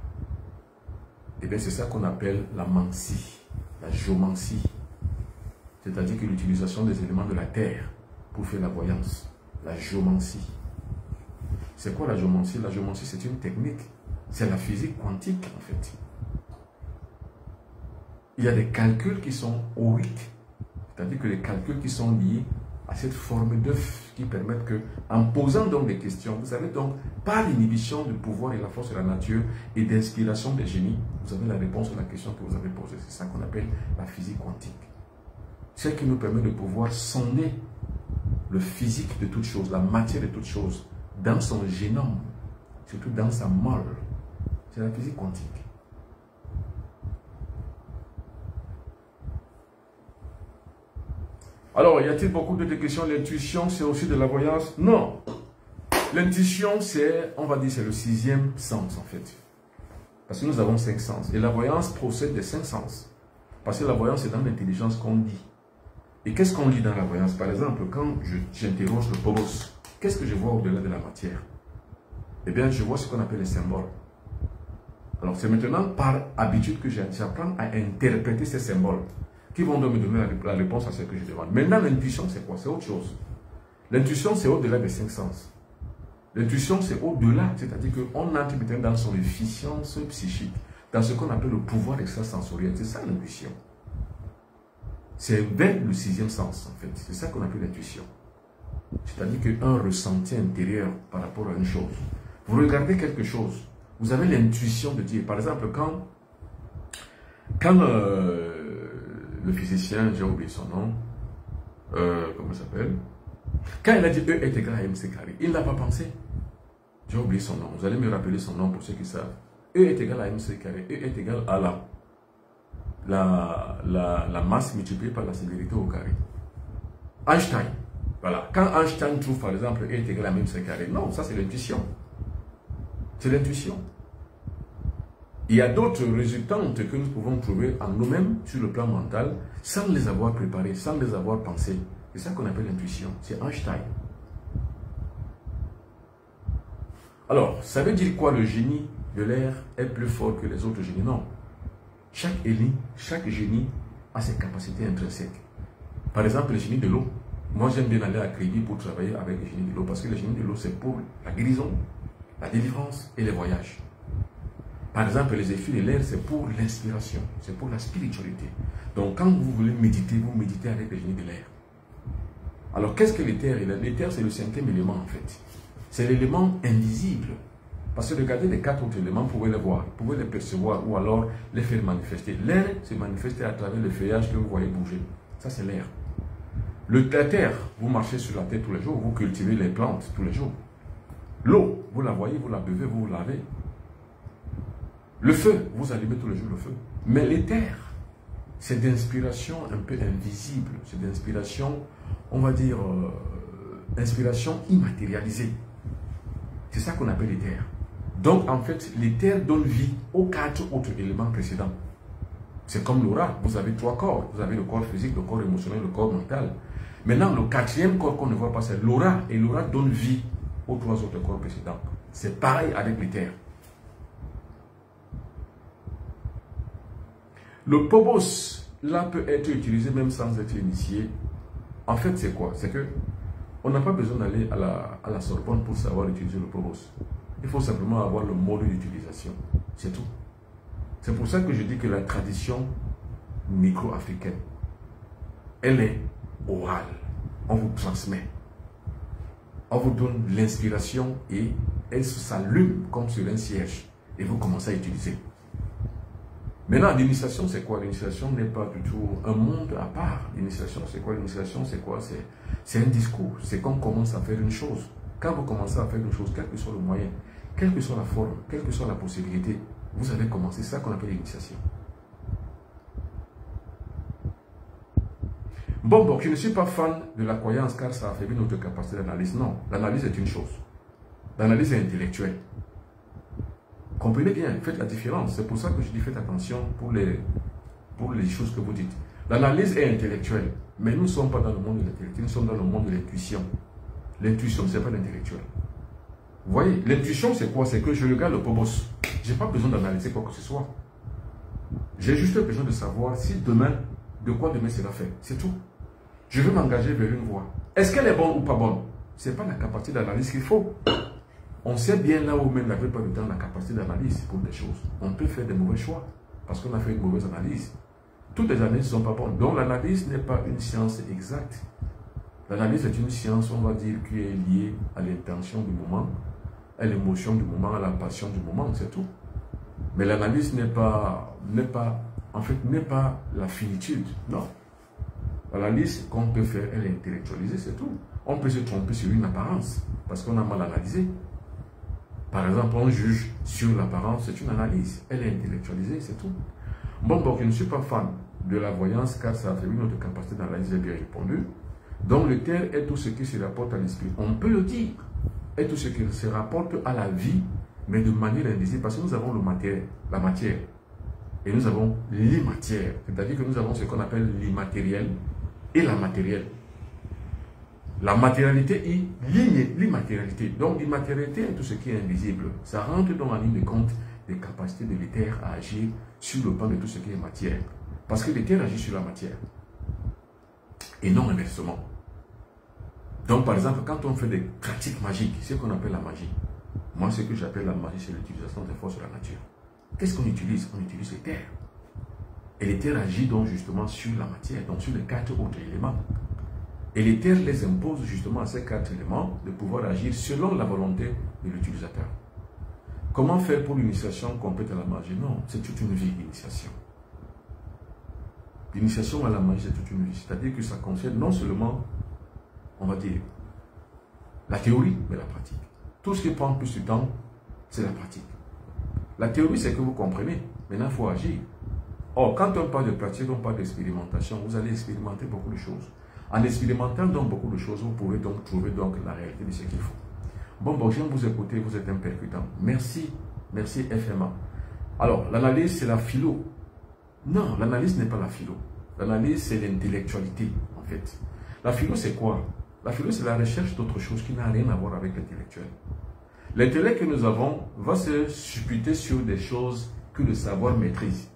Et bien c'est ça qu'on appelle la mancie, la géomancie. C'est-à-dire que l'utilisation des éléments de la terre pour faire la voyance. La géomancie. C'est quoi la géomancie? La géomancie, c'est une technique. C'est la physique quantique, en fait. Il y a des calculs qui sont auriques. C'est-à-dire que les calculs qui sont liés à cette forme d'œuf qui permettent que, en posant donc des questions, vous avez donc, par l'inhibition du pouvoir et la force de la nature et d'inspiration des génies, vous avez la réponse à la question que vous avez posée. C'est ça qu'on appelle la physique quantique. C'est ce qui nous permet de pouvoir sonder le physique de toute chose, la matière de toute chose, dans son génome, surtout dans sa molle. C'est la physique quantique. Alors, y a-t-il beaucoup de questions? L'intuition, c'est aussi de la voyance? Non. L'intuition, c'est, on va dire, c'est le 6e sens, en fait. Parce que nous avons 5 sens. Et la voyance procède des 5 sens. Parce que la voyance, c'est dans l'intelligence qu'on dit. Et qu'est-ce qu'on lit dans la voyance? Par exemple, quand j'interroge le phobos, qu'est-ce que je vois au-delà de la matière? Eh bien, je vois ce qu'on appelle les symboles. Alors, c'est maintenant par habitude que j'apprends à interpréter ces symboles qui vont donc me donner la réponse à ce que je demande. Maintenant, l'intuition, c'est quoi? C'est autre chose. L'intuition, c'est au-delà des 5 sens. L'intuition, c'est au-delà, c'est-à-dire qu'on entre maintenant dans son efficience psychique, dans ce qu'on appelle le pouvoir extrasensoriel. C'est ça l'intuition. C'est vers le 6e sens, en fait. C'est ça qu'on appelle l'intuition. C'est-à-dire qu'un ressenti intérieur par rapport à une chose. Vous regardez quelque chose, vous avez l'intuition de dire, par exemple, quand le physicien, j'ai oublié son nom, comment il s'appelle? Quand il a dit E est égal à MC carré, il n'a pas pensé. J'ai oublié son nom, vous allez me rappeler son nom pour ceux qui savent. E est égal à MC carré, E est égal à la masse multipliée par la célérité au carré. Einstein. Voilà. Quand Einstein trouve par exemple E est égal à MC carré, non, ça c'est l'intuition. C'est l'intuition. Il y a d'autres résultantes que nous pouvons trouver en nous-mêmes sur le plan mental sans les avoir préparées, sans les avoir pensées. C'est ça qu'on appelle l'intuition. C'est Einstein. Alors, ça veut dire quoi? Le génie de l'air est plus fort que les autres génies? Non. Chaque génie a ses capacités intrinsèques. Par exemple, le génie de l'eau. Moi, j'aime bien aller à Crédit pour travailler avec le génie de l'eau parce que le génie de l'eau, c'est pour la guérison, la délivrance et les voyages. Par exemple, les effets de l'air, c'est pour l'inspiration, c'est pour la spiritualité. Donc, quand vous voulez méditer, vous méditez avec le génie de l'air. Alors, qu'est-ce que l'éther? L'éther, c'est le 5e élément, en fait. C'est l'élément invisible. Parce que regardez les 4 autres éléments, vous pouvez les voir, vous pouvez les percevoir ou alors les faire manifester. L'air se manifeste à travers le feuillage que vous voyez bouger. Ça, c'est l'air. La terre, vous marchez sur la terre tous les jours, vous cultivez les plantes tous les jours. L'eau, vous la voyez, vous la buvez, vous vous lavez. Le feu, vous allumez tous les jours le feu. Mais l'éther, c'est d'inspiration un peu invisible. C'est d'inspiration, on va dire, inspiration immatérialisée. C'est ça qu'on appelle l'éther. Donc, en fait, l'éther donne vie aux 4 autres éléments précédents. C'est comme l'aura. Vous avez 3 corps. Vous avez le corps physique, le corps émotionnel, le corps mental. Maintenant, le 4e corps qu'on ne voit pas, c'est l'aura. Et l'aura donne vie aux 3 autres corps précédents. C'est pareil avec l'éther. Le phobos, là, peut être utilisé même sans être initié. En fait, c'est quoi? C'est que on n'a pas besoin d'aller à la Sorbonne pour savoir utiliser le phobos. Il faut simplement avoir le mode d'utilisation. C'est tout. C'est pour ça que je dis que la tradition micro-africaine, elle est orale. On vous transmet. On vous donne l'inspiration et elle s'allume comme sur un cierge. Et vous commencez à utiliser. Maintenant, l'initiation, c'est quoi? L'initiation n'est pas du tout un monde à part. L'initiation, c'est quoi? L'initiation, c'est quoi? C'est un discours. C'est qu'on commence à faire une chose. Quand vous commencez à faire une chose, quel que soit le moyen, quelle que soit la forme, quelle que soit la possibilité, vous avez commencé. C'est ça qu'on appelle l'initiation. Bon, je ne suis pas fan de la croyance car ça affaiblit notre capacité d'analyse. Non, l'analyse est une chose. L'analyse est intellectuelle. Comprenez bien, faites la différence. C'est pour ça que je dis faites attention pour les choses que vous dites. L'analyse est intellectuelle, mais nous ne sommes pas dans le monde de l'intellectuel, nous sommes dans le monde de l'intuition. L'intuition, ce n'est pas l'intellectuel. Vous voyez, l'intuition, c'est quoi? C'est que je regarde le pobos. Je n'ai pas besoin d'analyser quoi que ce soit. J'ai juste besoin de savoir si demain, de quoi demain sera fait. C'est tout. Je veux m'engager vers une voie. Est-ce qu'elle est bonne ou pas bonne? Ce n'est pas la capacité d'analyse qu'il faut. On sait bien là où même la plupart du temps la capacité d'analyse pour des choses. On peut faire des mauvais choix parce qu'on a fait une mauvaise analyse. Toutes les analyses ne sont pas bonnes. Donc l'analyse n'est pas une science exacte. L'analyse est une science, on va dire, qui est liée à l'intention du moment, à l'émotion du moment, à la passion du moment, c'est tout. Mais l'analyse n'est pas la finitude, non. L'analyse qu'on peut faire, elle est intellectualisée, c'est tout. On peut se tromper sur une apparence, parce qu'on a mal analysé. Par exemple, on juge sur l'apparence, c'est une analyse. Elle est intellectualisée, c'est tout. Bon, je ne suis pas fan de la voyance, car ça affaiblit notre capacité d'analyse, j'ai bien répondu. Donc, le terre est tout ce qui se rapporte à l'esprit. On peut le dire. Est tout ce qui se rapporte à la vie, mais de manière invisible, parce que nous avons la matière. Et nous avons l'immatériel. C'est-à-dire que nous avons ce qu'on appelle l'immatériel et la matérielle. La matérialité et l'immatérialité. Donc l'immatérialité est tout ce qui est invisible. Ça rentre dans la ligne de compte des capacités de l'éther à agir sur le plan de tout ce qui est matière. Parce que l'éther agit sur la matière. Et non inversement. Donc par exemple, quand on fait des pratiques magiques, c'est ce qu'on appelle la magie. Moi, ce que j'appelle la magie, c'est l'utilisation des forces de la nature. Qu'est-ce qu'on utilise? On utilise l'éther. Et l'éther agit donc justement sur la matière, donc sur les 4 autres éléments. Et l'éther les impose justement à ces 4 éléments de pouvoir agir selon la volonté de l'utilisateur. Comment faire pour l'initiation complète à la magie? Non, c'est toute une vie d'initiation. L'initiation à la magie, c'est toute une vie. C'est-à-dire que ça concerne non seulement, on va dire, la théorie, mais la pratique. Tout ce qui prend plus de temps, c'est la pratique. La théorie, c'est que vous comprenez. Maintenant, il faut agir. Or, quand on parle de pratique, on parle d'expérimentation. Vous allez expérimenter beaucoup de choses. En expérimentant donc beaucoup de choses, vous pouvez donc trouver donc la réalité de ce qu'il faut. Bon, j'aime vous écouter, vous êtes un percutant. Merci, merci FMA. Alors, l'analyse, c'est la philo. Non, l'analyse n'est pas la philo. L'analyse, c'est l'intellectualité, en fait. La philo, c'est quoi? La philo, c'est la recherche d'autre chose qui n'a rien à voir avec l'intellectuel. L'intellect que nous avons va se supputer sur des choses que le savoir maîtrise.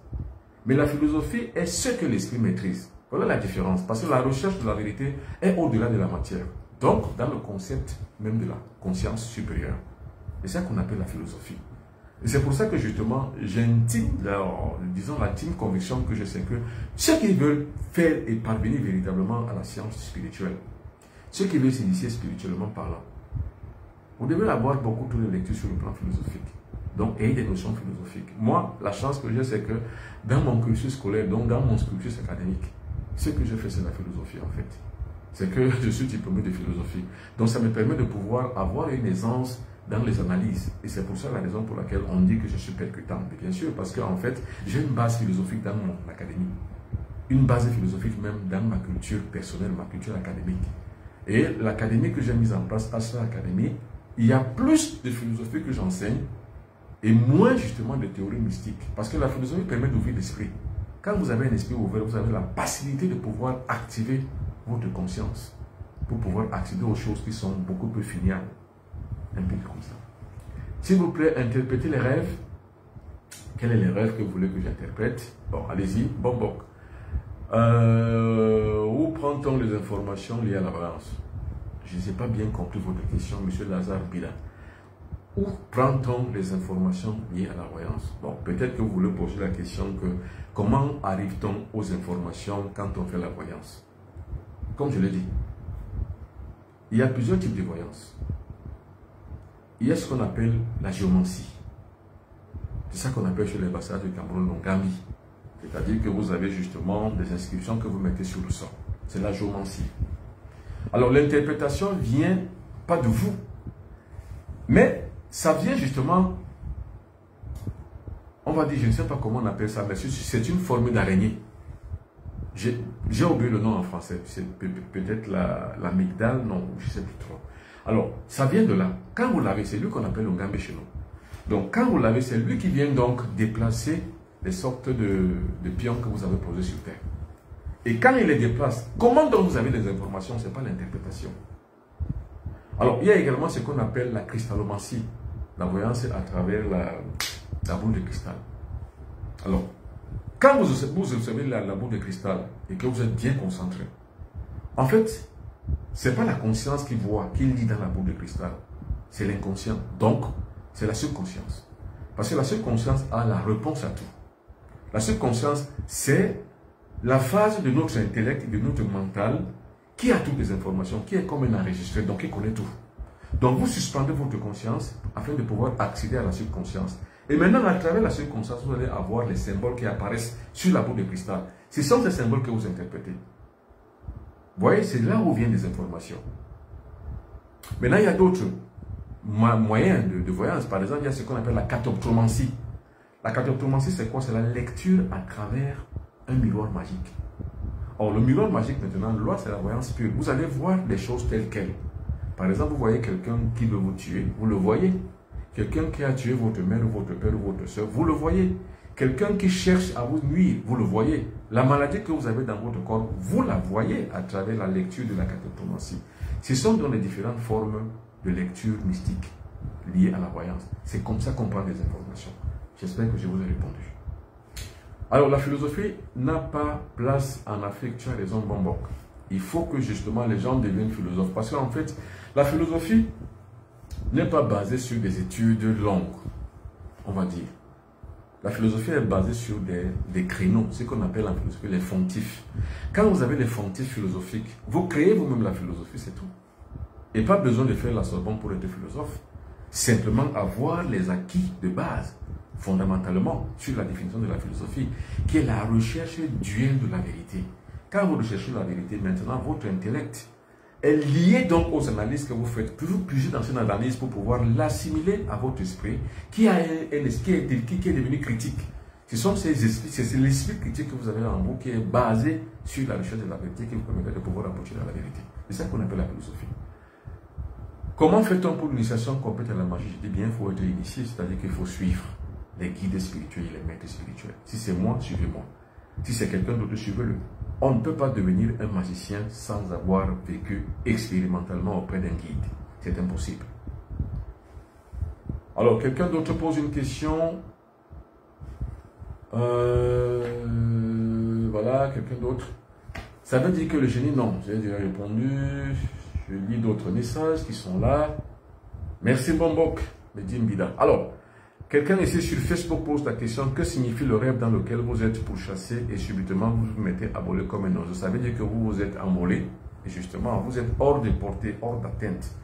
Mais la philosophie est ce que l'esprit maîtrise. Voilà la différence. Parce que la recherche de la vérité est au-delà de la matière. Donc, dans le concept même de la conscience supérieure. C'est ça qu'on appelle la philosophie. Et c'est pour ça que justement, j'ai l'intime conviction que je sais que ceux qui veulent faire et parvenir véritablement à la science spirituelle, ceux qui veulent s'initier spirituellement parlant, vous devez avoir beaucoup de lectures sur le plan philosophique. Donc, ayez des notions philosophiques. Moi, la chance que j'ai, c'est que dans mon cursus scolaire, donc dans mon cursus académique, ce que je fais, c'est la philosophie en fait. C'est que je suis diplômé de philosophie. Donc, ça me permet de pouvoir avoir une aisance dans les analyses. Et c'est pour ça la raison pour laquelle on dit que je suis percutant. Mais bien sûr, parce qu'en fait, j'ai une base philosophique dans mon académie. Une base philosophique même dans ma culture personnelle, ma culture académique. Et l'académie que j'ai mise en place, Asra Academy, il y a plus de philosophie que j'enseigne et moins justement de théorie mystique. Parce que la philosophie permet d'ouvrir l'esprit. Quand vous avez un esprit ouvert, vous avez la facilité de pouvoir activer votre conscience pour pouvoir accéder aux choses qui sont beaucoup plus finiales. Un peu comme ça. S'il vous plaît, interprétez les rêves. Quels sont les rêves que vous voulez que j'interprète? Bon, allez-y. Bon. Où prend-on les informations liées à la balance? Je n'ai pas bien compris votre question, M. Lazare Bila. Où prend-on les informations liées à la voyance? Bon, peut-être que vous voulez poser la question que comment arrive-t-on aux informations quand on fait la voyance? Comme je l'ai dit, il y a plusieurs types de voyance. Il y a ce qu'on appelle la géomancie. C'est ça qu'on appelle chez les Bassas du Cameroun l'ongami. C'est-à-dire que vous avez justement des inscriptions que vous mettez sur le sol. C'est la géomancie. Alors l'interprétation vient pas de vous, mais ça vient justement, on va dire, je ne sais pas comment on appelle ça, mais c'est une forme d'araignée. J'ai oublié le nom en français, c'est peut-être la migdale, non, je ne sais plus trop. Alors, ça vient de là. Quand vous l'avez, c'est lui qu'on appelle l'ongambé chez nous. Donc, quand vous l'avez, c'est lui qui vient donc déplacer les sortes de pions que vous avez posés sur terre. Et quand il les déplace, comment donc vous avez les informations? Ce n'est pas l'interprétation. Alors, il y a également ce qu'on appelle la cristallomancie, la voyance à travers la boule de cristal. Alors, quand vous observez la boule de cristal et que vous êtes bien concentré, en fait, ce n'est pas la conscience qui voit, qui lit dans la boule de cristal. C'est l'inconscient. Donc, c'est la subconscience. Parce que la subconscience a la réponse à tout. La subconscience, c'est la phase de notre intellect et de notre mental qui a toutes les informations, qui est comme un enregistré, donc qui connaît tout. Donc, vous suspendez votre conscience afin de pouvoir accéder à la subconscience. Et maintenant, à travers la subconscience, vous allez avoir les symboles qui apparaissent sur la boule de cristal. Ce sont ces symboles que vous interprétez. Vous voyez, c'est là où viennent les informations. Maintenant, il y a d'autres moyens de voyance. Par exemple, il y a ce qu'on appelle la catoptromancie. La catoptromancie, c'est quoi? C'est la lecture à travers un miroir magique. Or, le miroir magique, maintenant, là, c'est la voyance pure. Vous allez voir les choses telles quelles. Par exemple, vous voyez quelqu'un qui veut vous tuer, vous le voyez. Quelqu'un qui a tué votre mère, ou votre père, ou votre soeur, vous le voyez. Quelqu'un qui cherche à vous nuire, vous le voyez. La maladie que vous avez dans votre corps, vous la voyez à travers la lecture de la catoptromancie. Ce sont donc les différentes formes de lecture mystique liées à la voyance. C'est comme ça qu'on prend des informations. J'espère que je vous ai répondu. Alors, la philosophie n'a pas place en Afrique, tu as raison, Bombok. Il faut que justement les gens deviennent philosophes. Parce qu'en fait, la philosophie n'est pas basée sur des études longues, on va dire. La philosophie est basée sur des créneaux, ce qu'on appelle en philosophie les fonctifs. Quand vous avez les fonctifs philosophiques, vous créez vous-même la philosophie, c'est tout. Et pas besoin de faire la Sorbonne pour être philosophe. Simplement avoir les acquis de base, fondamentalement, sur la définition de la philosophie, qui est la recherche duelle de la vérité. Quand vous recherchez la vérité, maintenant, votre intellect est lié donc aux analyses que vous faites. Puis vous pugez dans une analyse pour pouvoir l'assimiler à votre esprit, qui est devenu critique. Ce sont ces esprits, c'est l'esprit critique que vous avez en vous qui est basé sur la recherche de la vérité qui vous permet de pouvoir aboutir à la vérité. C'est ça qu'on appelle la philosophie. Comment fait-on pour l'initiation complète à la magie? Je dis bien, il faut être initié, c'est-à-dire qu'il faut suivre les guides spirituels et les maîtres spirituels. Si c'est moi, suivez-moi. Si c'est quelqu'un d'autre, suivez-le. On ne peut pas devenir un magicien sans avoir vécu expérimentalement auprès d'un guide. C'est impossible. Alors, quelqu'un d'autre pose une question. Voilà, quelqu'un d'autre. Ça veut dire que le génie, non. J'ai déjà répondu. Je lis d'autres messages qui sont là. Merci Bombok, Medim Bida. Alors, quelqu'un ici sur Facebook pose la question, que signifie le rêve dans lequel vous êtes pourchassé et subitement vous vous mettez à voler comme un oiseau? Ça veut dire que vous vous êtes envolé et justement vous êtes hors de portée, hors d'atteinte.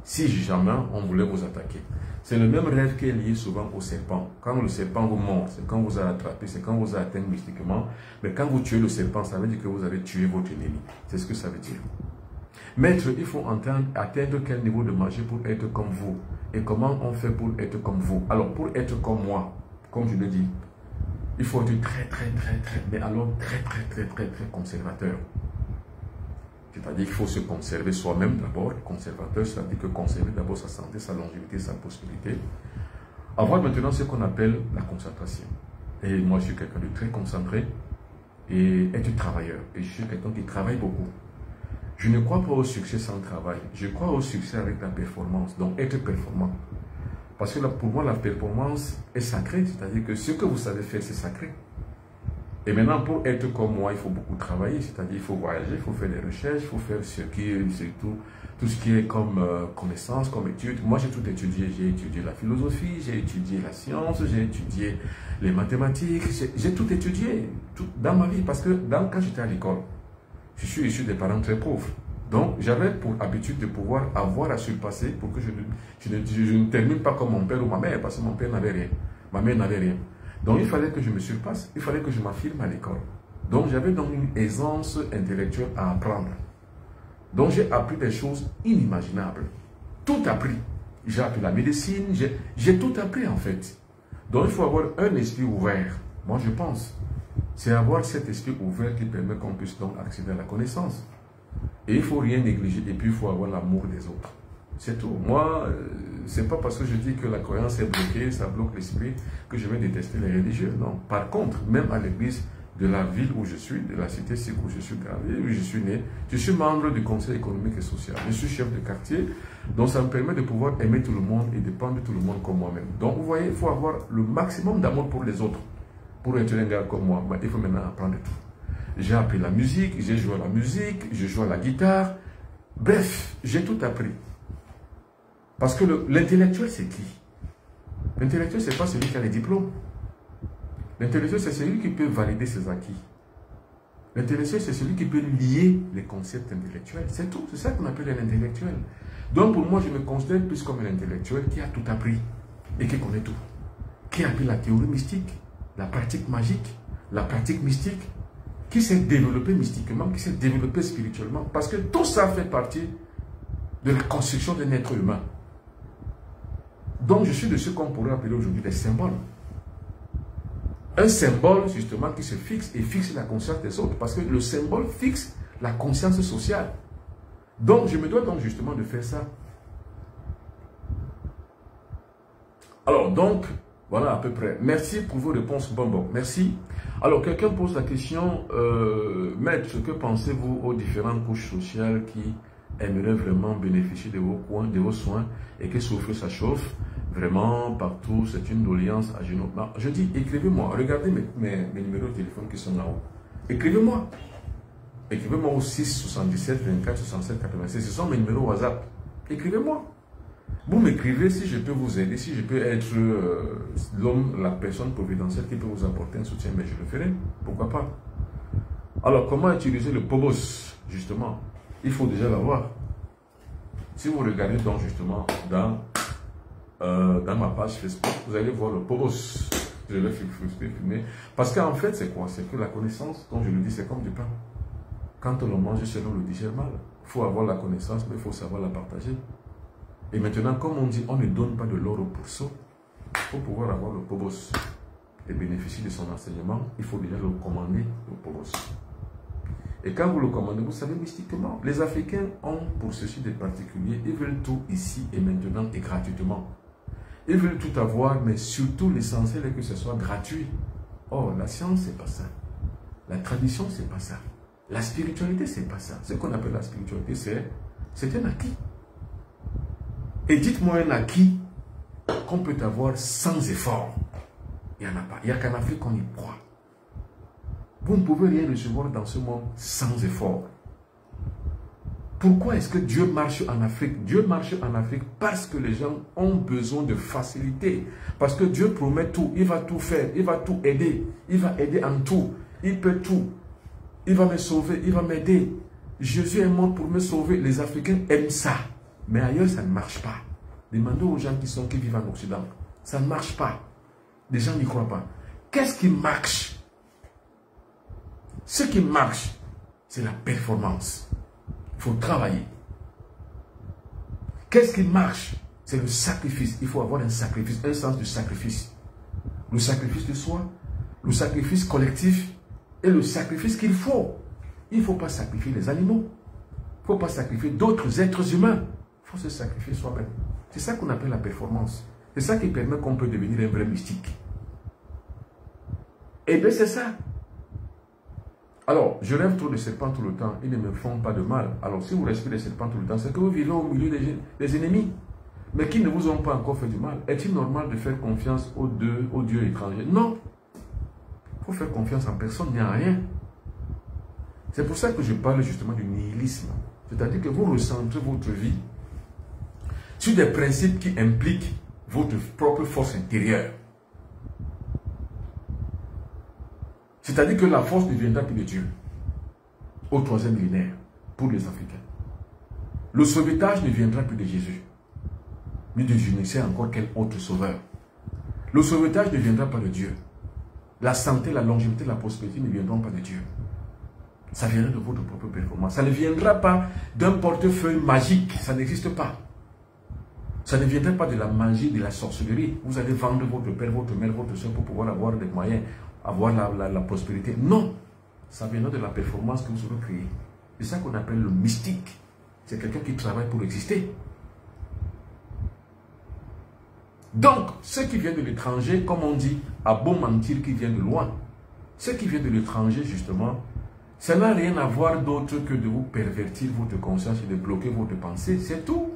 Si jamais on voulait vous attaquer. C'est le même rêve qui est lié souvent au serpent. Quand le serpent vous mord, c'est quand vous a attrapé, c'est quand vous a atteint mystiquement. Mais quand vous tuez le serpent, ça veut dire que vous avez tué votre ennemi. C'est ce que ça veut dire. Maître, il faut atteindre quel niveau de magie pour être comme vous? Et comment on fait pour être comme vous? Alors, pour être comme moi, comme je le dis, il faut être très, mais alors très conservateur. C'est-à-dire qu'il faut se conserver soi-même d'abord. Conservateur, c'est-à-dire que conserver d'abord sa santé, sa longévité, sa prospérité. Avoir maintenant ce qu'on appelle la concentration. Et moi, je suis quelqu'un de très concentré et être travailleur. Et je suis quelqu'un qui travaille beaucoup. Je ne crois pas au succès sans travail. Je crois au succès avec la performance. Donc, être performant. Parce que là, pour moi, la performance est sacrée. C'est-à-dire que ce que vous savez faire, c'est sacré. Et maintenant, pour être comme moi, il faut beaucoup travailler. C'est-à-dire, il faut voyager, il faut faire des recherches, il faut faire tout ce qui est comme connaissance, comme étude. Moi, j'ai tout étudié. J'ai étudié la philosophie, j'ai étudié la science, j'ai étudié les mathématiques. J'ai tout étudié dans ma vie. Parce que quand j'étais à l'école, je suis issu des parents très pauvres. Donc, j'avais pour habitude de pouvoir avoir à surpasser pour que je ne termine pas comme mon père ou ma mère, parce que mon père n'avait rien. Ma mère n'avait rien. Donc, il fallait que je me surpasse. Il fallait que je m'affirme à l'école. Donc, j'avais donc une aisance intellectuelle à apprendre. Donc, j'ai appris des choses inimaginables. Tout appris. J'ai appris la médecine. J'ai tout appris, en fait. Donc, il faut avoir un esprit ouvert. Moi, je pense. C'est avoir cet esprit ouvert qui permet qu'on puisse donc accéder à la connaissance. Et il ne faut rien négliger. Et puis, il faut avoir l'amour des autres. C'est tout. Moi, c'est pas parce que je dis que la croyance est bloquée, ça bloque l'esprit, que je vais détester les religieux. Non. Par contre, même à l'église, de la ville où je suis, de la cité où je suis gravé, où je suis né. Je suis membre du conseil économique et social. Je suis chef de quartier, donc ça me permet de pouvoir aimer tout le monde et de prendre tout le monde comme moi-même. Donc vous voyez, il faut avoir le maximum d'amour pour les autres. Pour être un gars comme moi, il faut maintenant apprendre tout. J'ai appris la musique, j'ai joué à la musique, je joue à la guitare. Bref, j'ai tout appris. Parce que l'intellectuel, c'est qui? L'intellectuel, ce n'est pas celui qui a les diplômes. L'intellectuel, c'est celui qui peut valider ses acquis. L'intellectuel, c'est celui qui peut lier les concepts intellectuels. C'est tout. C'est ça qu'on appelle un intellectuel. Donc, pour moi, je me considère plus comme un intellectuel qui a tout appris et qui connaît tout. Qui a appris la théorie mystique, la pratique magique, la pratique mystique, qui s'est développé mystiquement, qui s'est développé spirituellement. Parce que tout ça fait partie de la construction d'un être humain. Donc, je suis de ce qu'on pourrait appeler aujourd'hui des symboles. Un symbole, justement, qui se fixe et fixe la conscience des autres. Parce que le symbole fixe la conscience sociale. Donc, je me dois donc justement de faire ça. Alors, donc, voilà à peu près. Merci pour vos réponses, Bonbon. Merci. Alors, quelqu'un pose la question, Maître, que pensez-vous aux différentes couches sociales qui aimeraient vraiment bénéficier de vos soins et qui souffrent, ça chauffe vraiment partout, c'est une doléance à genoux. Je dis, écrivez-moi, regardez mes numéros de téléphone qui sont là-haut. Écrivez-moi. Écrivez-moi au 6 77 24 67 86. Ce sont mes numéros WhatsApp. Écrivez-moi. Vous m'écrivez si je peux vous aider, si je peux être l'homme, la personne providentielle qui peut vous apporter un soutien, mais je le ferai. Pourquoi pas? Alors, comment utiliser le Pobos, justement? Il faut déjà l'avoir. Si vous regardez donc justement dans ma page Facebook, vous allez voir le Pobos. Je vais filmer. Parce qu'en fait, c'est quoi? C'est que la connaissance, comme je le dis, c'est comme du pain. Quand on le mange, c'est on le digère mal. Il faut avoir la connaissance, mais il faut savoir la partager. Et maintenant, comme on dit, on ne donne pas de l'or au pourceau. Pour pouvoir avoir le Pobos et bénéficier de son enseignement, il faut déjà le commander, le Pobos. Et quand vous le commandez, vous savez mystiquement, les Africains ont pour ceci des particuliers, ils veulent tout ici et maintenant et gratuitement. Ils veulent tout avoir, mais surtout l'essentiel est que ce soit gratuit. Or, la science, c'est pas ça. La tradition, c'est pas ça. La spiritualité, c'est pas ça. Ce qu'on appelle la spiritualité, c'est un acquis. Et dites-moi un acquis qu'on peut avoir sans effort. Il n'y en a pas. Il n'y a qu'en Afrique qu'on y croit. Vous ne pouvez rien recevoir dans ce monde sans effort. Pourquoi est-ce que Dieu marche en Afrique? Dieu marche en Afrique parce que les gens ont besoin de facilité. Parce que Dieu promet tout. Il va tout faire. Il va tout aider. Il va aider en tout. Il peut tout. Il va me sauver. Il va m'aider. Jésus est mort pour me sauver. Les Africains aiment ça. Mais ailleurs, ça ne marche pas. Demandez aux gens qui vivent en Occident. Ça ne marche pas. Les gens n'y croient pas. Qu'est-ce qui marche? Ce qui marche, c'est la performance. Il faut travailler. Qu'est-ce qui marche? C'est le sacrifice. Il faut avoir un sacrifice, un sens du sacrifice. Le sacrifice de soi, le sacrifice collectif et le sacrifice qu'il faut. Il ne faut pas sacrifier les animaux. Il ne faut pas sacrifier d'autres êtres humains. Il faut se sacrifier soi-même. C'est ça qu'on appelle la performance. C'est ça qui permet qu'on peut devenir un vrai mystique. Et bien c'est ça. Alors, je rêve trop de serpents tout le temps. Ils ne me font pas de mal. Alors, si vous respirez des serpents tout le temps, c'est que vous vivez au milieu des ennemis. Mais qui ne vous ont pas encore fait du mal. Est-il normal de faire confiance aux dieux étrangers? Non. Il faut faire confiance en personne, il n'y a rien. C'est pour ça que je parle justement du nihilisme. C'est-à-dire que vous recentrez votre vie sur des principes qui impliquent votre propre force intérieure. C'est-à-dire que la force ne viendra plus de Dieu au 3e millénaire pour les Africains. Le sauvetage ne viendra plus de Jésus, ni de je ne sais encore quel autre sauveur. Le sauvetage ne viendra pas de Dieu. La santé, la longévité, la prospérité ne viendront pas de Dieu. Ça viendra de votre propre performance. Ça ne viendra pas d'un portefeuille magique. Ça n'existe pas. Ça ne viendra pas de la magie, de la sorcellerie. Vous allez vendre votre père, votre mère, votre soeur pour pouvoir avoir des moyens, avoir la prospérité. Non. Ça viendra de la performance que vous aurez créée. C'est ça qu'on appelle le mystique. C'est quelqu'un qui travaille pour exister. Donc, ceux qui viennent de l'étranger, comme on dit, à bon mentir qui vient de loin. Ce qui vient de l'étranger, justement, ça n'a rien à voir d'autre que de vous pervertir votre conscience et de bloquer votre pensée. C'est tout.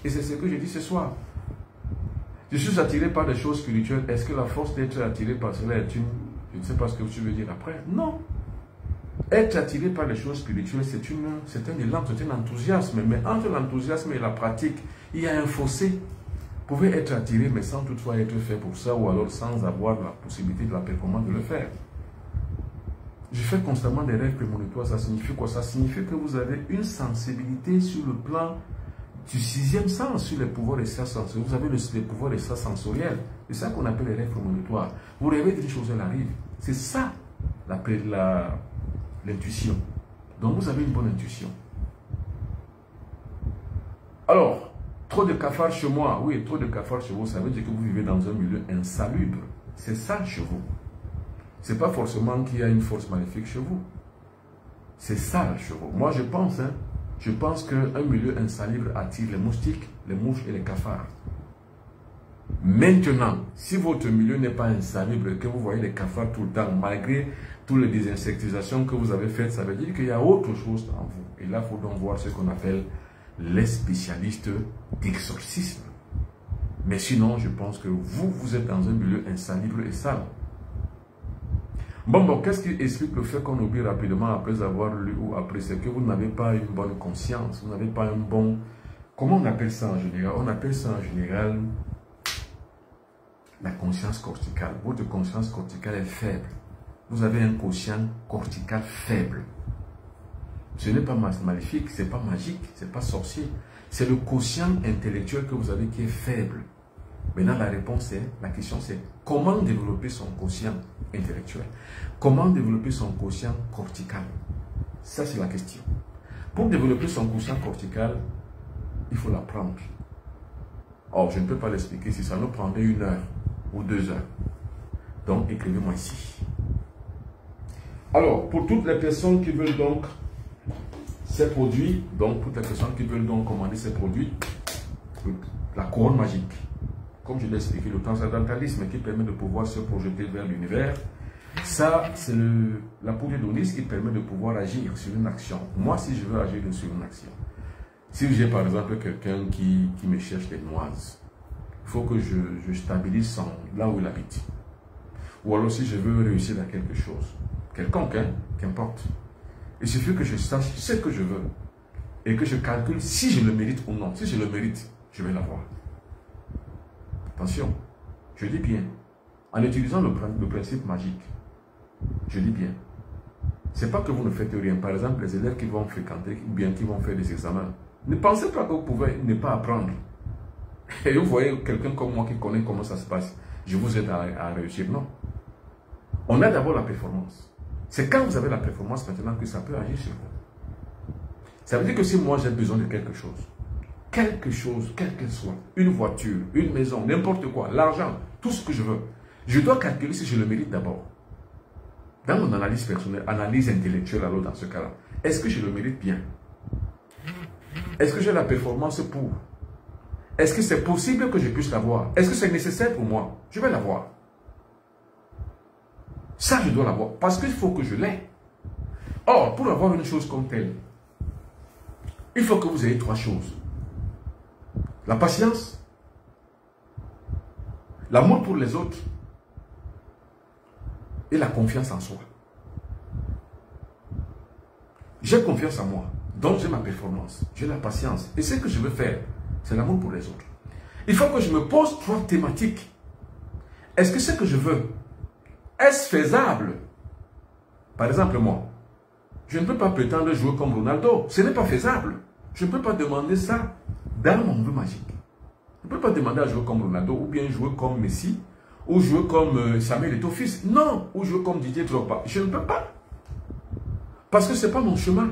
Et c'est ce que je dis ce soir. Je suis attiré par des choses spirituelles. Est-ce que la force d'être attiré par cela est une... Je ne sais pas ce que tu veux dire après. Non. Être attiré par les choses spirituelles, c'est un élan, c'est un enthousiasme. Mais entre l'enthousiasme et la pratique, il y a un fossé. Vous pouvez être attiré, mais sans toutefois être fait pour ça, ou alors sans avoir la possibilité de la performance de le faire. Je fais constamment des rêves prémonitoires. Ça signifie quoi? Ça signifie que vous avez une sensibilité sur le plan du sixième sens, sur les pouvoirs extrasensoriels. Vous avez les pouvoirs extrasensoriels. C'est ça qu'on appelle les rêves prémonitoires. Vous rêvez d'une chose, elle arrive. C'est ça l'intuition. Donc vous avez une bonne intuition. Alors, trop de cafards chez moi. Oui, trop de cafards chez vous, ça veut dire que vous vivez dans un milieu insalubre. C'est ça chez vous. Ce n'est pas forcément qu'il y a une force maléfique chez vous. C'est sale chez vous. Moi, je pense qu'un milieu insalubre attire les moustiques, les mouches et les cafards. Maintenant, si votre milieu n'est pas insalubre et que vous voyez les cafards tout le temps, malgré toutes les désinsectisations que vous avez faites, ça veut dire qu'il y a autre chose en vous. Et là, il faut donc voir ce qu'on appelle les spécialistes d'exorcisme. Mais sinon, je pense que vous êtes dans un milieu insalubre et sale. Bon, qu'est-ce qui explique le fait qu'on oublie rapidement après avoir lu ou après? C'est que vous n'avez pas une bonne conscience, vous n'avez pas un bon... Comment on appelle ça en général? On appelle ça en général la conscience corticale. Votre conscience corticale est faible. Vous avez un quotient cortical faible. Ce n'est pas maléfique, ce n'est pas magique, ce n'est pas sorcier. C'est le quotient intellectuel que vous avez qui est faible. Maintenant, la question c'est comment développer son quotient intellectuel? Comment développer son quotient cortical? Ça, c'est la question. Pour développer son quotient cortical, il faut l'apprendre. Or, je ne peux pas l'expliquer si ça nous prendrait 1 heure ou 2 heures. Donc, écrivez-moi ici. Alors, pour toutes les personnes qui veulent donc ces produits, donc toutes les personnes qui veulent donc commander ces produits, la couronne magique, comme je l'ai expliqué, le transcendantalisme qui permet de pouvoir se projeter vers l'univers, ça c'est la poudre d'Onis qui permet de pouvoir agir sur une action. Moi, si je veux agir sur une action, si j'ai par exemple quelqu'un qui me cherche des noises, il faut que je stabilise là où il habite. Ou alors si je veux réussir à quelque chose, quelconque, qu'importe, il suffit que je sache ce que je veux et que je calcule si je le mérite ou non. Si je le mérite, je vais l'avoir. Attention, je dis bien, en utilisant le principe magique, je dis bien, c'est pas que vous ne faites rien. Par exemple, les élèves qui vont fréquenter ou bien qui vont faire des examens, ne pensez pas que vous pouvez ne pas apprendre. Et vous voyez quelqu'un comme moi qui connaît comment ça se passe, je vous aide à réussir. Non. On a d'abord la performance. C'est quand vous avez la performance maintenant que ça peut agir sur vous. Ça veut dire que si moi j'ai besoin de quelque chose, quelle qu'elle soit, une voiture, une maison, n'importe quoi, l'argent, tout ce que je veux, je dois calculer si je le mérite d'abord. Dans mon analyse personnelle, analyse intellectuelle alors dans ce cas-là, est-ce que je le mérite bien? Est-ce que j'ai la performance pour? Est-ce que c'est possible que je puisse l'avoir? Est-ce que c'est nécessaire pour moi? Je vais l'avoir. Ça, je dois l'avoir parce qu'il faut que je l'aie. Or, pour avoir une chose comme telle, il faut que vous ayez 3 choses. La patience, l'amour pour les autres et la confiance en soi. J'ai confiance en moi, donc j'ai ma performance, j'ai la patience. Et ce que je veux faire, c'est l'amour pour les autres. Il faut que je me pose 3 thématiques. Est-ce que ce que je veux, est-ce faisable? Par exemple, moi, je ne peux pas prétendre jouer comme Ronaldo. Ce n'est pas faisable. Je ne peux pas demander ça dans mon vœu magique. Je ne peux pas demander à jouer comme Ronaldo, ou bien jouer comme Messi, ou jouer comme Samuel Eto'o-Fils. Non, ou jouer comme Didier Drogba. Je ne peux pas. Parce que ce n'est pas mon chemin.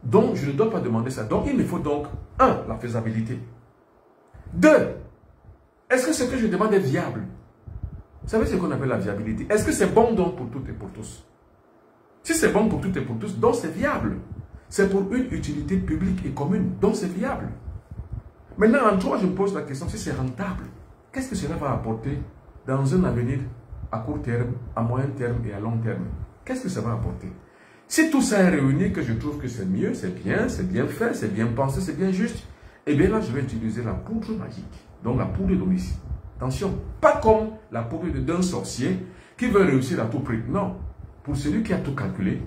Donc, je ne dois pas demander ça. Donc, il me faut donc, 1, la faisabilité. 2, est-ce que ce que je demande est viable? Vous savez ce qu'on appelle la viabilité. Est-ce que c'est bon donc pour toutes et pour tous? Si c'est bon pour toutes et pour tous, donc c'est viable. C'est pour une utilité publique et commune, donc c'est viable. Maintenant, en 3, je me pose la question, si c'est rentable, qu'est-ce que cela va apporter dans un avenir à court terme, à moyen terme et à long terme. Qu'est-ce que ça va apporter? Si tout ça est réuni, que je trouve que c'est mieux, c'est bien fait, c'est bien pensé, c'est bien juste, eh bien là, je vais utiliser la poudre magique, donc la poudre d'Onis. Attention, pas comme la poudre d'un sorcier qui veut réussir à tout prix. Non, pour celui qui a tout calculé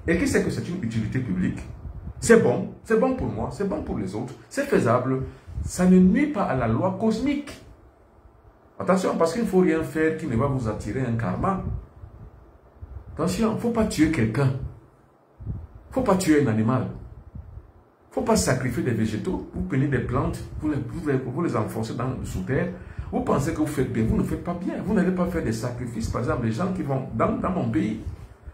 et qui sait que c'est une utilité publique, c'est bon pour moi, c'est bon pour les autres, c'est faisable, ça ne nuit pas à la loi cosmique. Attention, parce qu'il ne faut rien faire qui ne va vous attirer un karma. Attention, il ne faut pas tuer quelqu'un. Il ne faut pas tuer un animal. Il ne faut pas sacrifier des végétaux. Vous prenez des plantes, vous les enfoncez sous terre. Vous pensez que vous faites bien, vous ne faites pas bien. Vous n'allez pas faire des sacrifices. Par exemple, les gens qui vont dans mon pays,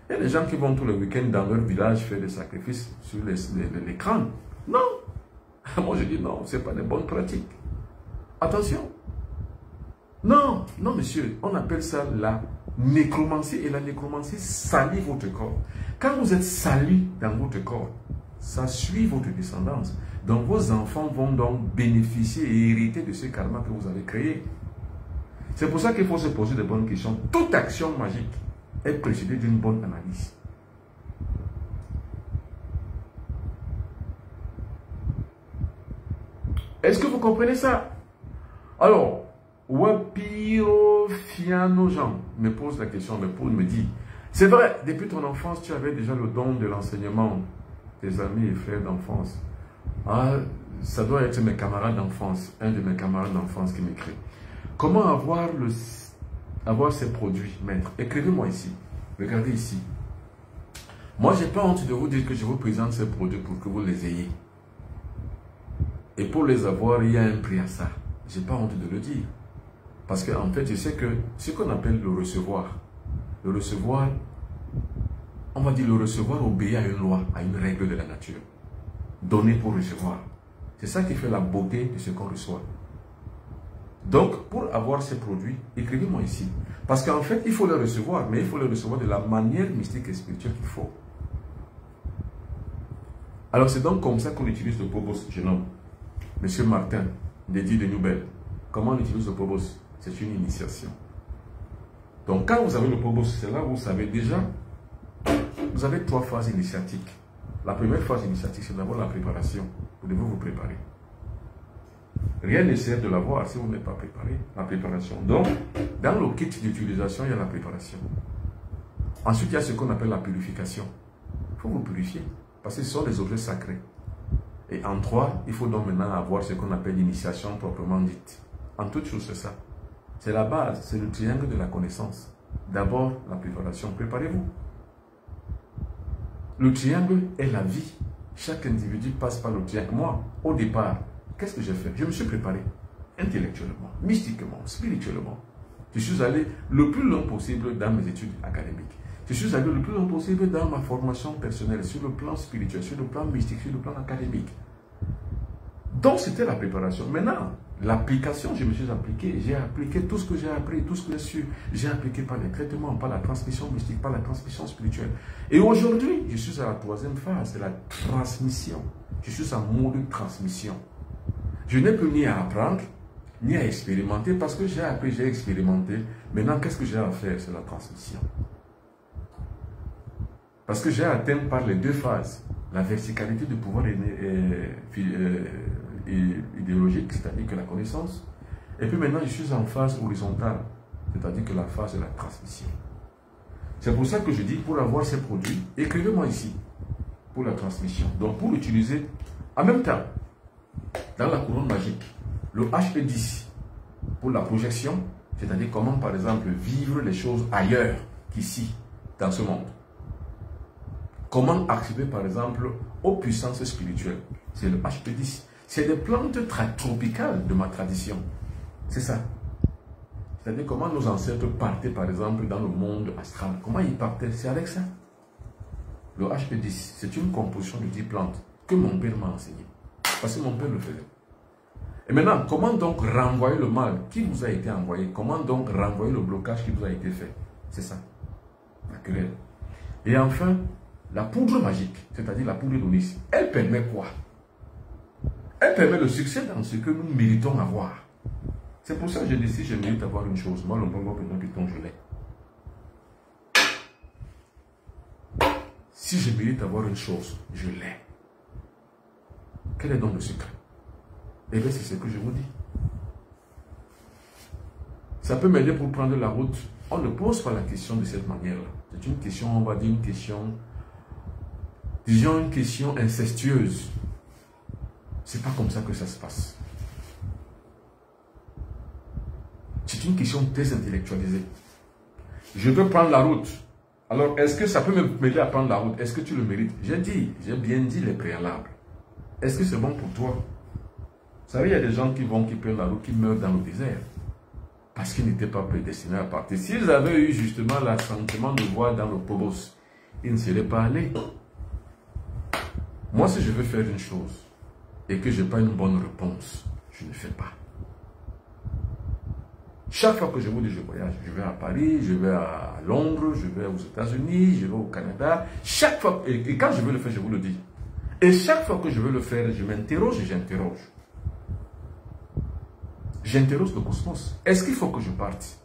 il y a des gens qui vont tous les week-ends dans leur village faire des sacrifices sur l'écran. Non. Moi je dis non, ce n'est pas des bonnes pratiques. Attention. Non, non monsieur, on appelle ça la nécromancie et la nécromancie salit votre corps. Quand vous êtes sali dans votre corps, ça suit votre descendance. Donc vos enfants vont donc bénéficier et hériter de ce karma que vous avez créé. C'est pour ça qu'il faut se poser de bonnes questions. Toute action magique est précédée d'une bonne analyse. Est-ce que vous comprenez ça? Alors, Wapiro Fiano Jean me pose la question, me dit, c'est vrai, depuis ton enfance, tu avais déjà le don de l'enseignement. Tes amis et frères d'enfance. Ah, ça doit être mes camarades d'enfance, un de mes camarades d'enfance qui m'écrit. Comment avoir ces produits, maître? Écrivez-moi ici. Regardez ici. Moi, je n'ai pas honte de vous dire que je vous présente ces produits pour que vous les ayez. Et pour les avoir, il y a un prix à ça. Je n'ai pas honte de le dire. Parce qu'en fait, je sais que ce qu'on appelle le recevoir, on va dire le recevoir obéit à une loi, à une règle de la nature. Donner pour recevoir. C'est ça qui fait la beauté de ce qu'on reçoit. Donc, pour avoir ces produits, écrivez-moi ici. Parce qu'en fait, il faut les recevoir, mais il faut les recevoir de la manière mystique et spirituelle qu'il faut. Alors, c'est donc comme ça qu'on utilise le Phobos, jeune homme. Monsieur Martin, dédié de Nouvelle. Comment on utilise le Phobos? C'est une initiation. Donc, quand vous avez le Phobos, c'est là où vous savez déjà, vous avez 3 phases initiatiques. La première phase initiatique, c'est d'abord la préparation. Vous devez vous préparer. Rien ne sert de l'avoir si vous n'êtes pas préparé. La préparation. Donc, dans le kit d'utilisation, il y a la préparation. Ensuite, il y a ce qu'on appelle la purification. Il faut vous purifier. Parce que ce sont des objets sacrés. Et en 3, il faut donc maintenant avoir ce qu'on appelle l'initiation proprement dite. En toute chose, c'est ça. C'est la base, c'est le triangle de la connaissance. D'abord, la préparation. Préparez-vous. Le triangle est la vie. Chaque individu passe par le triangle. Moi, au départ, qu'est-ce que j'ai fait? Je me suis préparé intellectuellement, mystiquement, spirituellement. Je suis allé le plus long possible dans mes études académiques. Je suis allé le plus long possible dans ma formation personnelle, sur le plan spirituel, sur le plan mystique, sur le plan académique. Donc, c'était la préparation. Maintenant, l'application, je me suis appliqué. J'ai appliqué tout ce que j'ai appris, tout ce que j'ai su. J'ai appliqué par les traitements, par la transmission mystique, par la transmission spirituelle. Et aujourd'hui, je suis à la 3e phase, c'est la transmission. Je suis en mode transmission. Je n'ai plus ni à apprendre, ni à expérimenter, parce que j'ai appris, j'ai expérimenté. Maintenant, qu'est-ce que j'ai à faire? C'est la transmission. Parce que j'ai atteint par les 2 phases la verticalité du pouvoir idéologique, c'est-à-dire que la connaissance. Et puis maintenant, je suis en phase horizontale, c'est-à-dire que la phase de la transmission. C'est pour ça que je dis, pour avoir ces produits, écrivez-moi ici, pour la transmission. Donc, pour l'utiliser en même temps, dans la couronne magique, le HP10, pour la projection, c'est-à-dire comment, par exemple, vivre les choses ailleurs qu'ici, dans ce monde. Comment accéder, par exemple, aux puissances spirituelles. C'est le HP10. C'est des plantes tropicales de ma tradition. C'est ça. C'est-à-dire comment nos ancêtres partaient, par exemple, dans le monde astral. Comment ils partaient? C'est avec ça. Le HP10, c'est une composition de 10 plantes que mon père m'a enseigné. Parce que mon père le faisait. Et maintenant, comment donc renvoyer le mal qui vous a été envoyé? Comment donc renvoyer le blocage qui vous a été fait? C'est ça. La querelle. Et enfin, la poudre magique, c'est-à-dire la poudre d'Onis, elle permet quoi? Elle permet le succès dans ce que nous méritons avoir. C'est pour ça que je décide, je mérite d'avoir une chose. Moi, le bon piton, je l'ai. Si je mérite d'avoir une chose, je l'ai. Quel est donc le secret? Eh bien, c'est ce que je vous dis. Ça peut m'aider pour prendre la route. On ne pose pas la question de cette manière-là. C'est une question, on va dire une question, disons une question incestueuse. C'est pas comme ça que ça se passe. C'est une question très intellectualisée. Je peux prendre la route. Alors, est-ce que ça peut m'aider à prendre la route? Est-ce que tu le mérites? J'ai bien dit les préalables. Est-ce que c'est bon pour toi? Vous savez, il y a des gens qui prennent la route, qui meurent dans le désert. Parce qu'ils n'étaient pas prédestinés à partir. S'ils avaient eu justement l'assentiment de voir dans le Phobos, ils ne seraient pas allés. Moi, si je veux faire une chose et que je n'ai pas une bonne réponse, je ne fais pas. Chaque fois que je vous dis je voyage, je vais à Paris, je vais à Londres, je vais aux États-Unis, je vais au Canada. Chaque fois, et quand je veux le faire, je vous le dis. Et chaque fois que je veux le faire, je m'interroge et j'interroge. J'interroge le cosmos. Est-ce qu'il faut que je parte?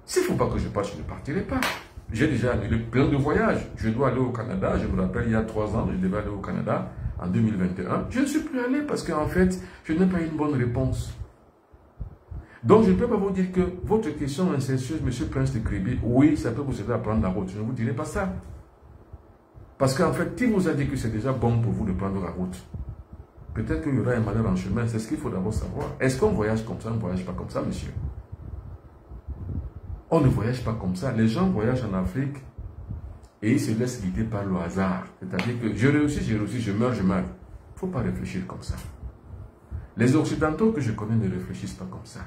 S'il ne faut pas que je parte, je ne partirai pas. J'ai déjà annulé plein de voyages. Je dois aller au Canada. Je me rappelle, il y a 3 ans, je devais aller au Canada en 2021. Je ne suis plus allé parce qu'en fait, je n'ai pas eu une bonne réponse. Donc, je ne peux pas vous dire que votre question incestueuse, Monsieur Prince de Kribi, oui, ça peut vous aider à prendre la route. Je ne vous dirai pas ça. Parce qu'en fait, qui vous a dit que c'est déjà bon pour vous de prendre la route? Peut-être qu'il y aura un malheur en chemin. C'est ce qu'il faut d'abord savoir. Est-ce qu'on voyage comme ça? On ne voyage pas comme ça, monsieur. On ne voyage pas comme ça. Les gens voyagent en Afrique et ils se laissent guider par le hasard. C'est-à-dire que je réussis, je meurs, je meurs. Il ne faut pas réfléchir comme ça. Les Occidentaux que je connais ne réfléchissent pas comme ça.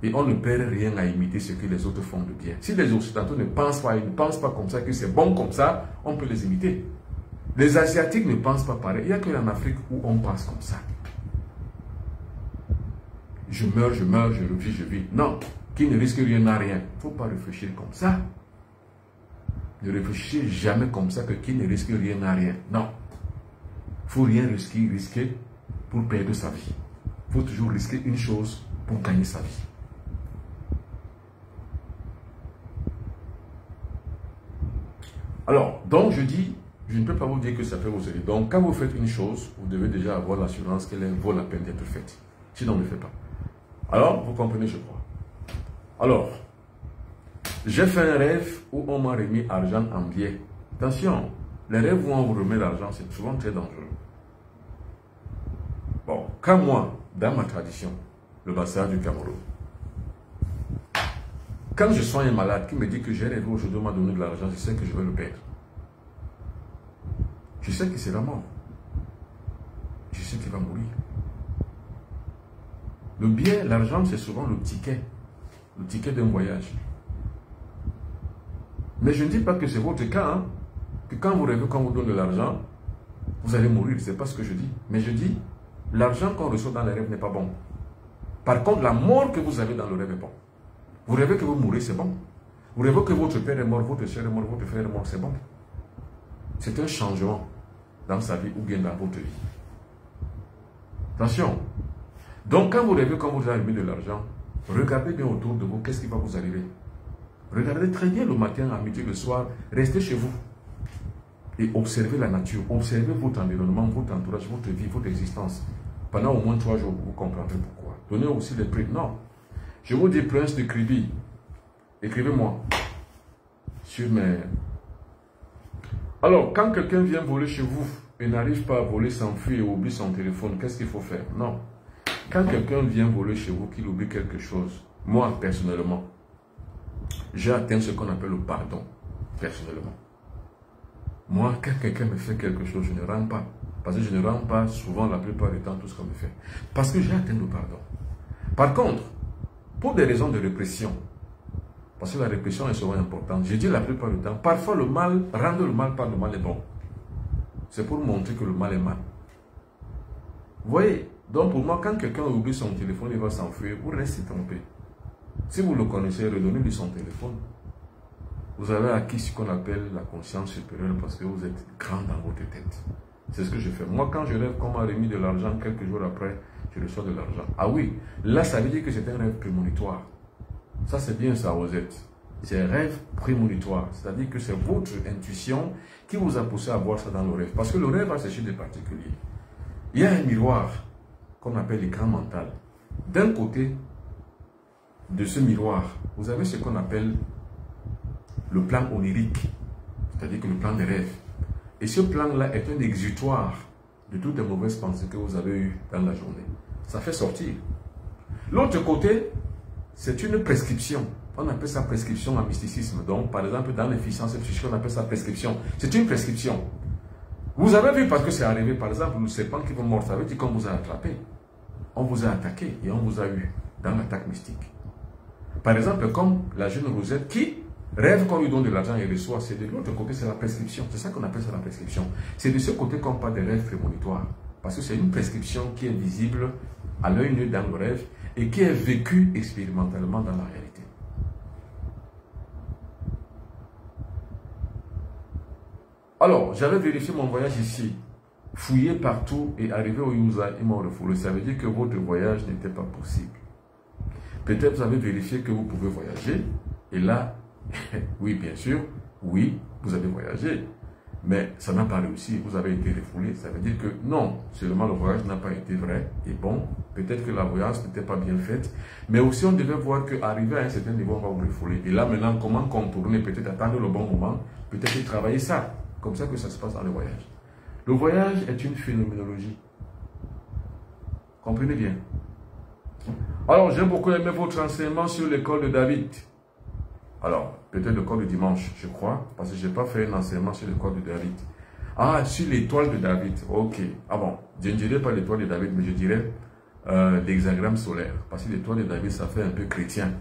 Et on ne perd rien à imiter ce que les autres font de bien. Si les Occidentaux ne pensent pas comme ça, que c'est bon comme ça, on peut les imiter. Les Asiatiques ne pensent pas pareil. Il n'y a qu'en Afrique où on pense comme ça. Je meurs, je vis, je vis. Non, qui ne risque rien n'a rien. Il ne faut pas réfléchir comme ça. Ne réfléchissez jamais comme ça que qui ne risque rien n'a rien. Non. Il ne faut rien risquer pour perdre sa vie. Il faut toujours risquer une chose pour gagner sa vie. Alors, donc je dis, je ne peux pas vous dire que ça peut vous aider. Donc, quand vous faites une chose, vous devez déjà avoir l'assurance qu'elle vaut la peine d'être faite. Sinon, ne le faites pas. Alors, vous comprenez, je crois. Alors, j'ai fait un rêve où on m'a remis argent en billets. Attention, les rêves où on vous remet l'argent, c'est souvent très dangereux. Bon, quand moi, dans ma tradition, le Bassa du Cameroun, quand je soigne un malade qui me dit que j'ai rêvé aujourd'hui, on m'a donné de l'argent, je sais que je vais le perdre. Je sais que c'est la mort. Je sais qu'il va mourir. Le billet, l'argent, c'est souvent le ticket d'un voyage. Mais je ne dis pas que c'est votre cas, hein, que quand vous rêvez, quand on vous donne de l'argent, vous allez mourir, ce n'est pas ce que je dis. Mais je dis, l'argent qu'on reçoit dans les rêves n'est pas bon. Par contre, la mort que vous avez dans le rêve est bon. Vous rêvez que vous mourrez, c'est bon. Vous rêvez que votre père est mort, votre soeur est mort, votre frère est mort, c'est bon. C'est un changement dans sa vie ou bien dans votre vie. Attention. Donc, quand vous rêvez, quand vous avez mis de l'argent, regardez bien autour de vous, qu'est-ce qui va vous arriver. Regardez très bien le matin, à midi, le soir, restez chez vous. Et observez la nature, observez votre environnement, votre entourage, votre vie, votre existence. Pendant au moins 3 jours, vous comprendrez pourquoi. Donnez aussi les prix. Non. Je vous dis, Prince de Kribi, écrivez-moi sur mes... Alors, quand quelqu'un vient voler chez vous et n'arrive pas à voler, s'enfuir et oublie son téléphone, qu'est-ce qu'il faut faire? Non. Quand quelqu'un vient voler chez vous, qu'il oublie quelque chose, moi, personnellement, j'ai atteint ce qu'on appelle le pardon, personnellement. Moi, quand quelqu'un me fait quelque chose, je ne rends pas. Parce que je ne rends pas souvent, la plupart du temps, tout ce qu'on me fait. Parce que j'ai atteint le pardon. Par contre, pour des raisons de répression, parce que la répression est souvent importante, je dis la plupart du temps, parfois le mal, rendre le mal par le mal est bon. C'est pour montrer que le mal est mal. Vous voyez, donc pour moi, quand quelqu'un oublie son téléphone, il va s'enfuir, vous restez trompé. Si vous le connaissez, redonnez-lui son téléphone. Vous avez acquis ce qu'on appelle la conscience supérieure parce que vous êtes grand dans votre tête. C'est ce que je fais. Moi, quand je rêve qu'on m'a remis de l'argent, quelques jours après, je reçois de l'argent. Ah oui, là, ça veut dire que c'est un rêve prémonitoire. Ça, c'est bien ça, Rosette. c'est rêve prémonitoire. C'est-à-dire que c'est votre intuition qui vous a poussé à voir ça dans le rêve. Parce que le rêve a quelque chose de particulier. Il y a un miroir qu'on appelle l'écran mental. D'un côté de ce miroir, vous avez ce qu'on appelle le plan onirique, c'est-à-dire que le plan des rêves. Et ce plan-là est un exutoire de toutes les mauvaises pensées que vous avez eues dans la journée. Ça fait sortir. L'autre côté, c'est une prescription. On appelle ça prescription en mysticisme. Donc, par exemple, dans l'efficience psychique, on appelle ça prescription. C'est une prescription. Vous avez vu parce que c'est arrivé, par exemple, le serpent qui vous mord, ça veut dire qu'on vous a attrapé. On vous a attaqué et on vous a eu dans l'attaque mystique. Par exemple, comme la jeune Rosette qui rêve qu'on lui donne de l'argent et reçoit, c'est de l'autre côté, c'est la prescription. C'est ça qu'on appelle ça la prescription. C'est de ce côté qu'on parle des rêves prémonitoires. Parce que c'est une prescription qui est visible à l'œil nu dans le rêve et qui est vécue expérimentalement dans la réalité. Alors, j'avais vérifié mon voyage ici, fouillé partout et arrivé au Yuza, ils m'ont refoulé. Ça veut dire que votre voyage n'était pas possible. Peut-être vous avez vérifié que vous pouvez voyager et là, oui, bien sûr, oui, vous avez voyagé, mais ça n'a pas réussi, vous avez été refoulé. Ça veut dire que non, seulement le voyage n'a pas été vrai et bon, peut-être que la voyage n'était pas bien faite, mais aussi on devait voir qu'arriver à un certain niveau, on va vous refouler. Et là maintenant, comment contourner, peut-être attendre le bon moment, peut-être travailler ça, comme ça que ça se passe dans le voyage. Le voyage est une phénoménologie. Comprenez bien. Alors, j'ai beaucoup aimé votre enseignement sur l'école de David. Alors, peut-être l'école de dimanche, je crois, parce que je n'ai pas fait un enseignement sur l'école de David. Ah, sur l'étoile de David, ok. Ah bon, je ne dirais pas l'étoile de David, mais je dirais l'hexagramme solaire. Parce que l'étoile de David, ça fait un peu chrétien.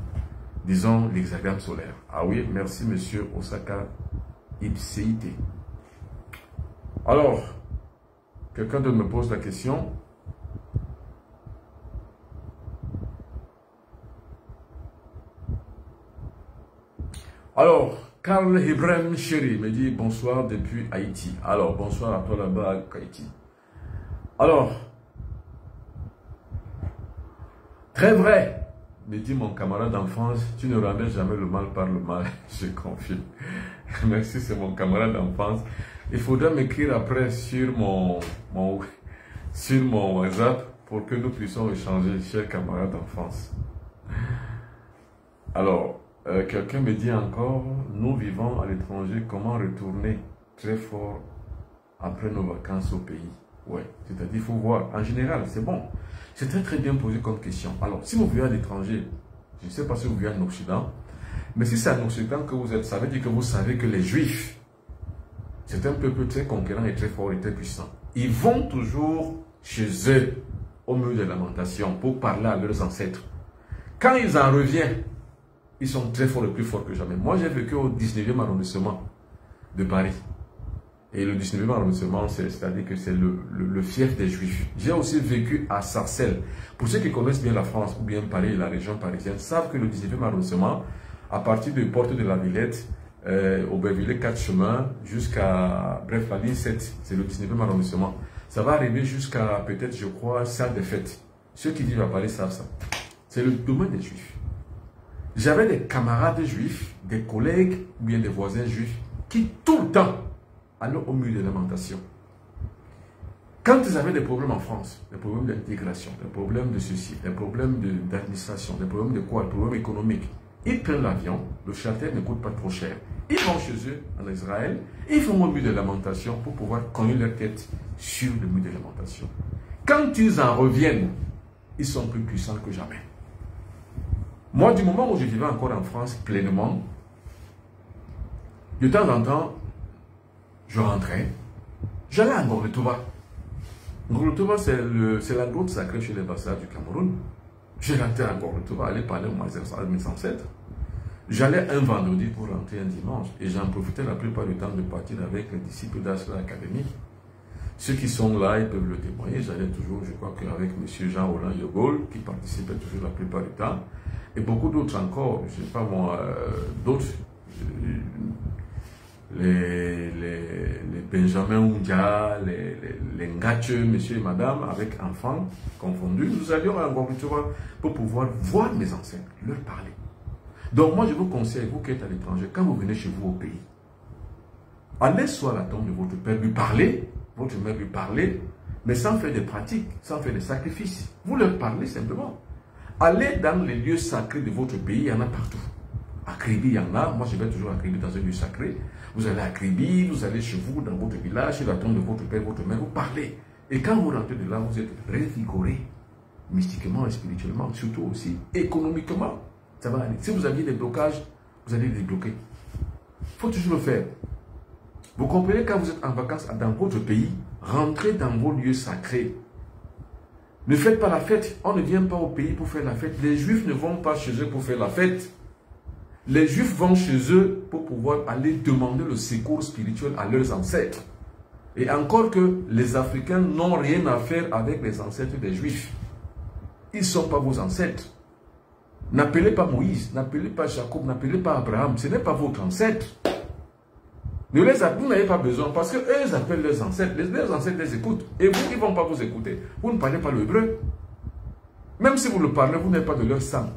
Disons l'hexagramme solaire. Ah oui, merci monsieur Osaka Ipséité. Alors, quelqu'un d'autre me pose la question. Alors, Karl Ibrahim Chéri me dit bonsoir depuis Haïti. Alors, bonsoir à toi là-bas à Haïti. Alors, très vrai, me dit mon camarade d'enfance, tu ne ramènes jamais le mal par le mal, je confie. Merci, c'est mon camarade d'enfance. Il faudra m'écrire après sur mon WhatsApp pour que nous puissions échanger, chers camarades d'enfance. Alors, quelqu'un me dit encore, nous vivons à l'étranger, comment retourner très fort après nos vacances au pays? Ouais, c'est-à-dire, il faut voir. En général, c'est bon. C'est très très bien posé comme question. Alors, si vous vivez à l'étranger, je ne sais pas si vous vivez en Occident, mais si c'est en Occident que vous êtes, ça veut dire que vous savez que les Juifs, c'est un peuple très conquérant et très fort et très puissant. Ils vont toujours chez eux, au mur des lamentations, pour parler à leurs ancêtres. Quand ils en reviennent, ils sont très forts et plus forts que jamais. Moi, j'ai vécu au 19e arrondissement de Paris. Et le 19e arrondissement, c'est-à-dire que c'est le fief des Juifs. J'ai aussi vécu à Sarcelles. Pour ceux qui connaissent bien la France ou bien Paris et la région parisienne, savent que le 19e arrondissement, à partir de Porte de la Villette, Aubervilliers 4 chemins, jusqu'à, bref, la ligne 7, c'est le 19e arrondissement. Ça va arriver jusqu'à, peut-être, je crois, salle des fêtes. Ceux qui vivent à Paris savent ça. C'est le domaine des Juifs. J'avais des camarades juifs, des collègues ou bien des voisins juifs qui tout le temps allaient au mur de lamentation. Quand ils avaient des problèmes en France, des problèmes d'intégration, des problèmes de ceci, des problèmes d'administration, des problèmes de quoi, des problèmes économiques, ils prennent l'avion, le charter ne coûte pas trop cher. Ils vont chez eux en Israël, ils font au mur de lamentation pour pouvoir cogner leur tête sur le mur de lamentation. Quand ils en reviennent, ils sont plus puissants que jamais. Moi, du moment où je vivais encore en France pleinement, de temps en temps, je rentrais, j'allais à Ngorletouba. Ngorletouba, c'est la grotte sacrée chez les Bassas du Cameroun. Je rentrais à Ngorletouba, aller parler au Mazer à mes ancêtres. J'allais un vendredi pour rentrer un dimanche et j'en profitais la plupart du temps de partir avec les disciples d'Asra Academy. Ceux qui sont là, ils peuvent le témoigner. J'allais toujours, je crois qu'avec M. Jean-Roland Yogol, qui participait toujours la plupart du temps. Et beaucoup d'autres encore, je ne sais pas moi, d'autres, les Benjamin Oundia, les Ngatcheux, monsieur et madame, avec enfants confondus, nous allions à Ngorletouba pour pouvoir voir mes ancêtres, leur parler. Donc moi je vous conseille, vous qui êtes à l'étranger, quand vous venez chez vous au pays, allez soit à la tombe de votre père, lui parler, votre mère lui parler, mais sans faire des pratiques, sans faire des sacrifices. Vous leur parlez simplement. Allez dans les lieux sacrés de votre pays, il y en a partout. À Kribi, il y en a. Moi, je vais toujours à Kribi dans un lieu sacré. Vous allez à Kribi, vous allez chez vous, dans votre village, chez la tombe de votre père, votre mère, vous parlez. Et quand vous rentrez de là, vous êtes révigoré, mystiquement et spirituellement, surtout aussi économiquement. Ça va aller. Si vous aviez des blocages, vous allez les débloquer. Il faut toujours le faire. Vous comprenez, quand vous êtes en vacances dans votre pays, rentrez dans vos lieux sacrés. Ne faites pas la fête. On ne vient pas au pays pour faire la fête. Les Juifs ne vont pas chez eux pour faire la fête. Les Juifs vont chez eux pour pouvoir aller demander le secours spirituel à leurs ancêtres. Et encore que les Africains n'ont rien à faire avec les ancêtres des Juifs. Ils ne sont pas vos ancêtres. N'appelez pas Moïse, n'appelez pas Jacob, n'appelez pas Abraham. Ce n'est pas votre ancêtre. Vous n'avez pas besoin parce qu'eux, ils appellent leurs ancêtres. Leurs ancêtres les écoutent. Et vous, ils ne vont pas vous écouter. Vous ne parlez pas l'hébreu. Même si vous le parlez, vous n'êtes pas de leur sang.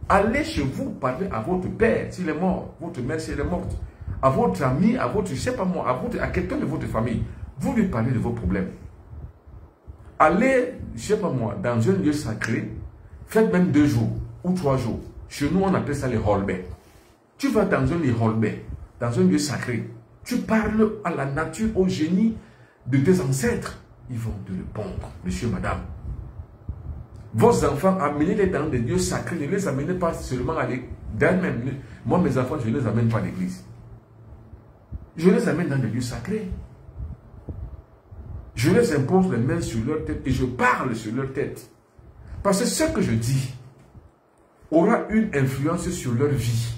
Allez chez vous, parler à votre père s'il est mort, votre mère si elle est morte, à votre ami, à votre, je ne sais pas moi, à quelqu'un de votre famille. Vous lui parlez de vos problèmes. Allez, je ne sais pas moi, dans un lieu sacré, faites même 2 jours ou 3 jours. Chez nous, on appelle ça les holbés. Tu vas dans un holbé, dans un lieu sacré, tu parles à la nature, au génie de tes ancêtres. Ils vont te répondre, monsieur, madame. Vos enfants, amenez-les dans des lieux sacrés, ne les amenez pas seulement à l'église. Moi, mes enfants, je ne les amène pas à l'église. Je les amène dans des lieux sacrés. Je les impose les mains sur leur tête et je parle sur leur tête. Parce que ce que je dis aura une influence sur leur vie.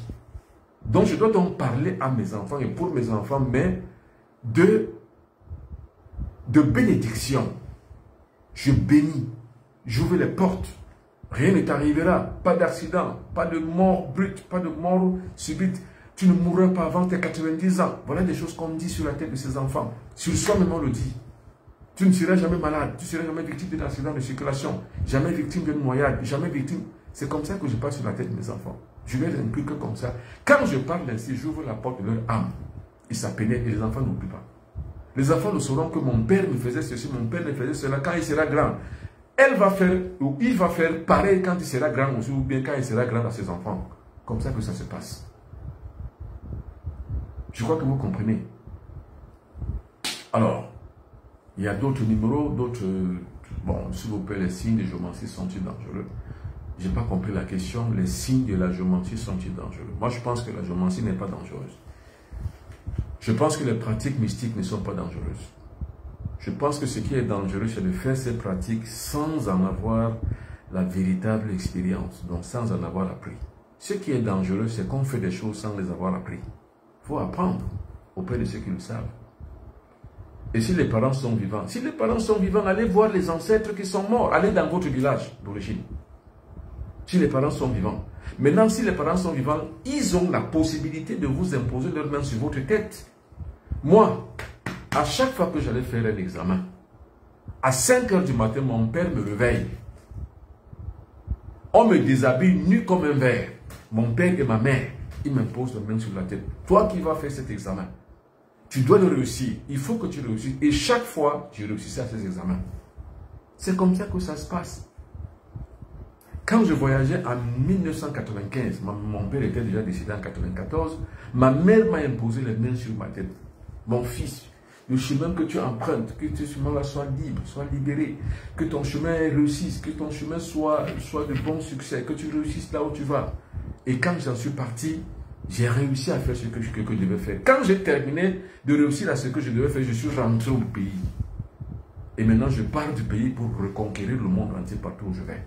Donc je dois donc parler à mes enfants et pour mes enfants, mais de bénédiction. Je bénis, j'ouvre les portes, rien ne t'arrivera, pas d'accident, pas de mort brute, pas de mort subite. Tu ne mourras pas avant tes 90 ans. Voilà des choses qu'on dit sur la tête de ces enfants. Sur soi-même on le dit. Tu ne seras jamais malade, tu ne seras jamais victime d'un accident de circulation, jamais victime d'une noyade, jamais victime. C'est comme ça que je passe sur la tête de mes enfants. Je les inculque comme ça. Quand je parle ainsi, j'ouvre la porte de leur âme. Ils s'appénètrent et les enfants n'oublient pas. Les enfants ne sauront que mon père me faisait ceci, mon père me faisait cela. Quand il sera grand, elle va faire, ou il va faire pareil quand il sera grand aussi, ou bien quand il sera grand à ses enfants. Comme ça que ça se passe. Je crois que vous comprenez. Alors, il y a d'autres numéros, d'autres... Bon, s'il vous plaît, les signes de géomancie sont-ils dangereux? Je n'ai pas compris la question. Les signes de la géomancie sont-ils dangereux? Moi, je pense que la géomancie n'est pas dangereuse. Je pense que les pratiques mystiques ne sont pas dangereuses. Je pense que ce qui est dangereux, c'est de faire ces pratiques sans en avoir la véritable expérience, donc sans en avoir appris. Ce qui est dangereux, c'est qu'on fait des choses sans les avoir appris. Il faut apprendre auprès de ceux qui le savent. Et si les parents sont vivants, allez voir les ancêtres qui sont morts. Allez dans votre village d'origine. Si les parents sont vivants. Maintenant, si les parents sont vivants, ils ont la possibilité de vous imposer leurs mains sur votre tête. Moi, à chaque fois que j'allais faire un examen, à 5 h du matin, mon père me réveille. On me déshabille nu comme un verre. Mon père et ma mère, ils m'imposent leurs mains sur la tête. Toi qui vas faire cet examen, tu dois le réussir. Il faut que tu réussisses. Et chaque fois, je réussissais à ces examens. C'est comme ça que ça se passe. Quand je voyageais en 1995, mon père était déjà décédé en 1994, ma mère m'a imposé les mains sur ma tête. Mon fils, le chemin que tu empruntes, que ce chemin-là soit libre, soit libéré, que ton chemin réussisse, que ton chemin soit de bon succès, que tu réussisses là où tu vas. Et quand j'en suis parti, j'ai réussi à faire ce que je devais faire. Quand j'ai terminé de réussir à ce que je devais faire, je suis rentré au pays. Et maintenant, je pars du pays pour reconquérir le monde entier partout où je vais.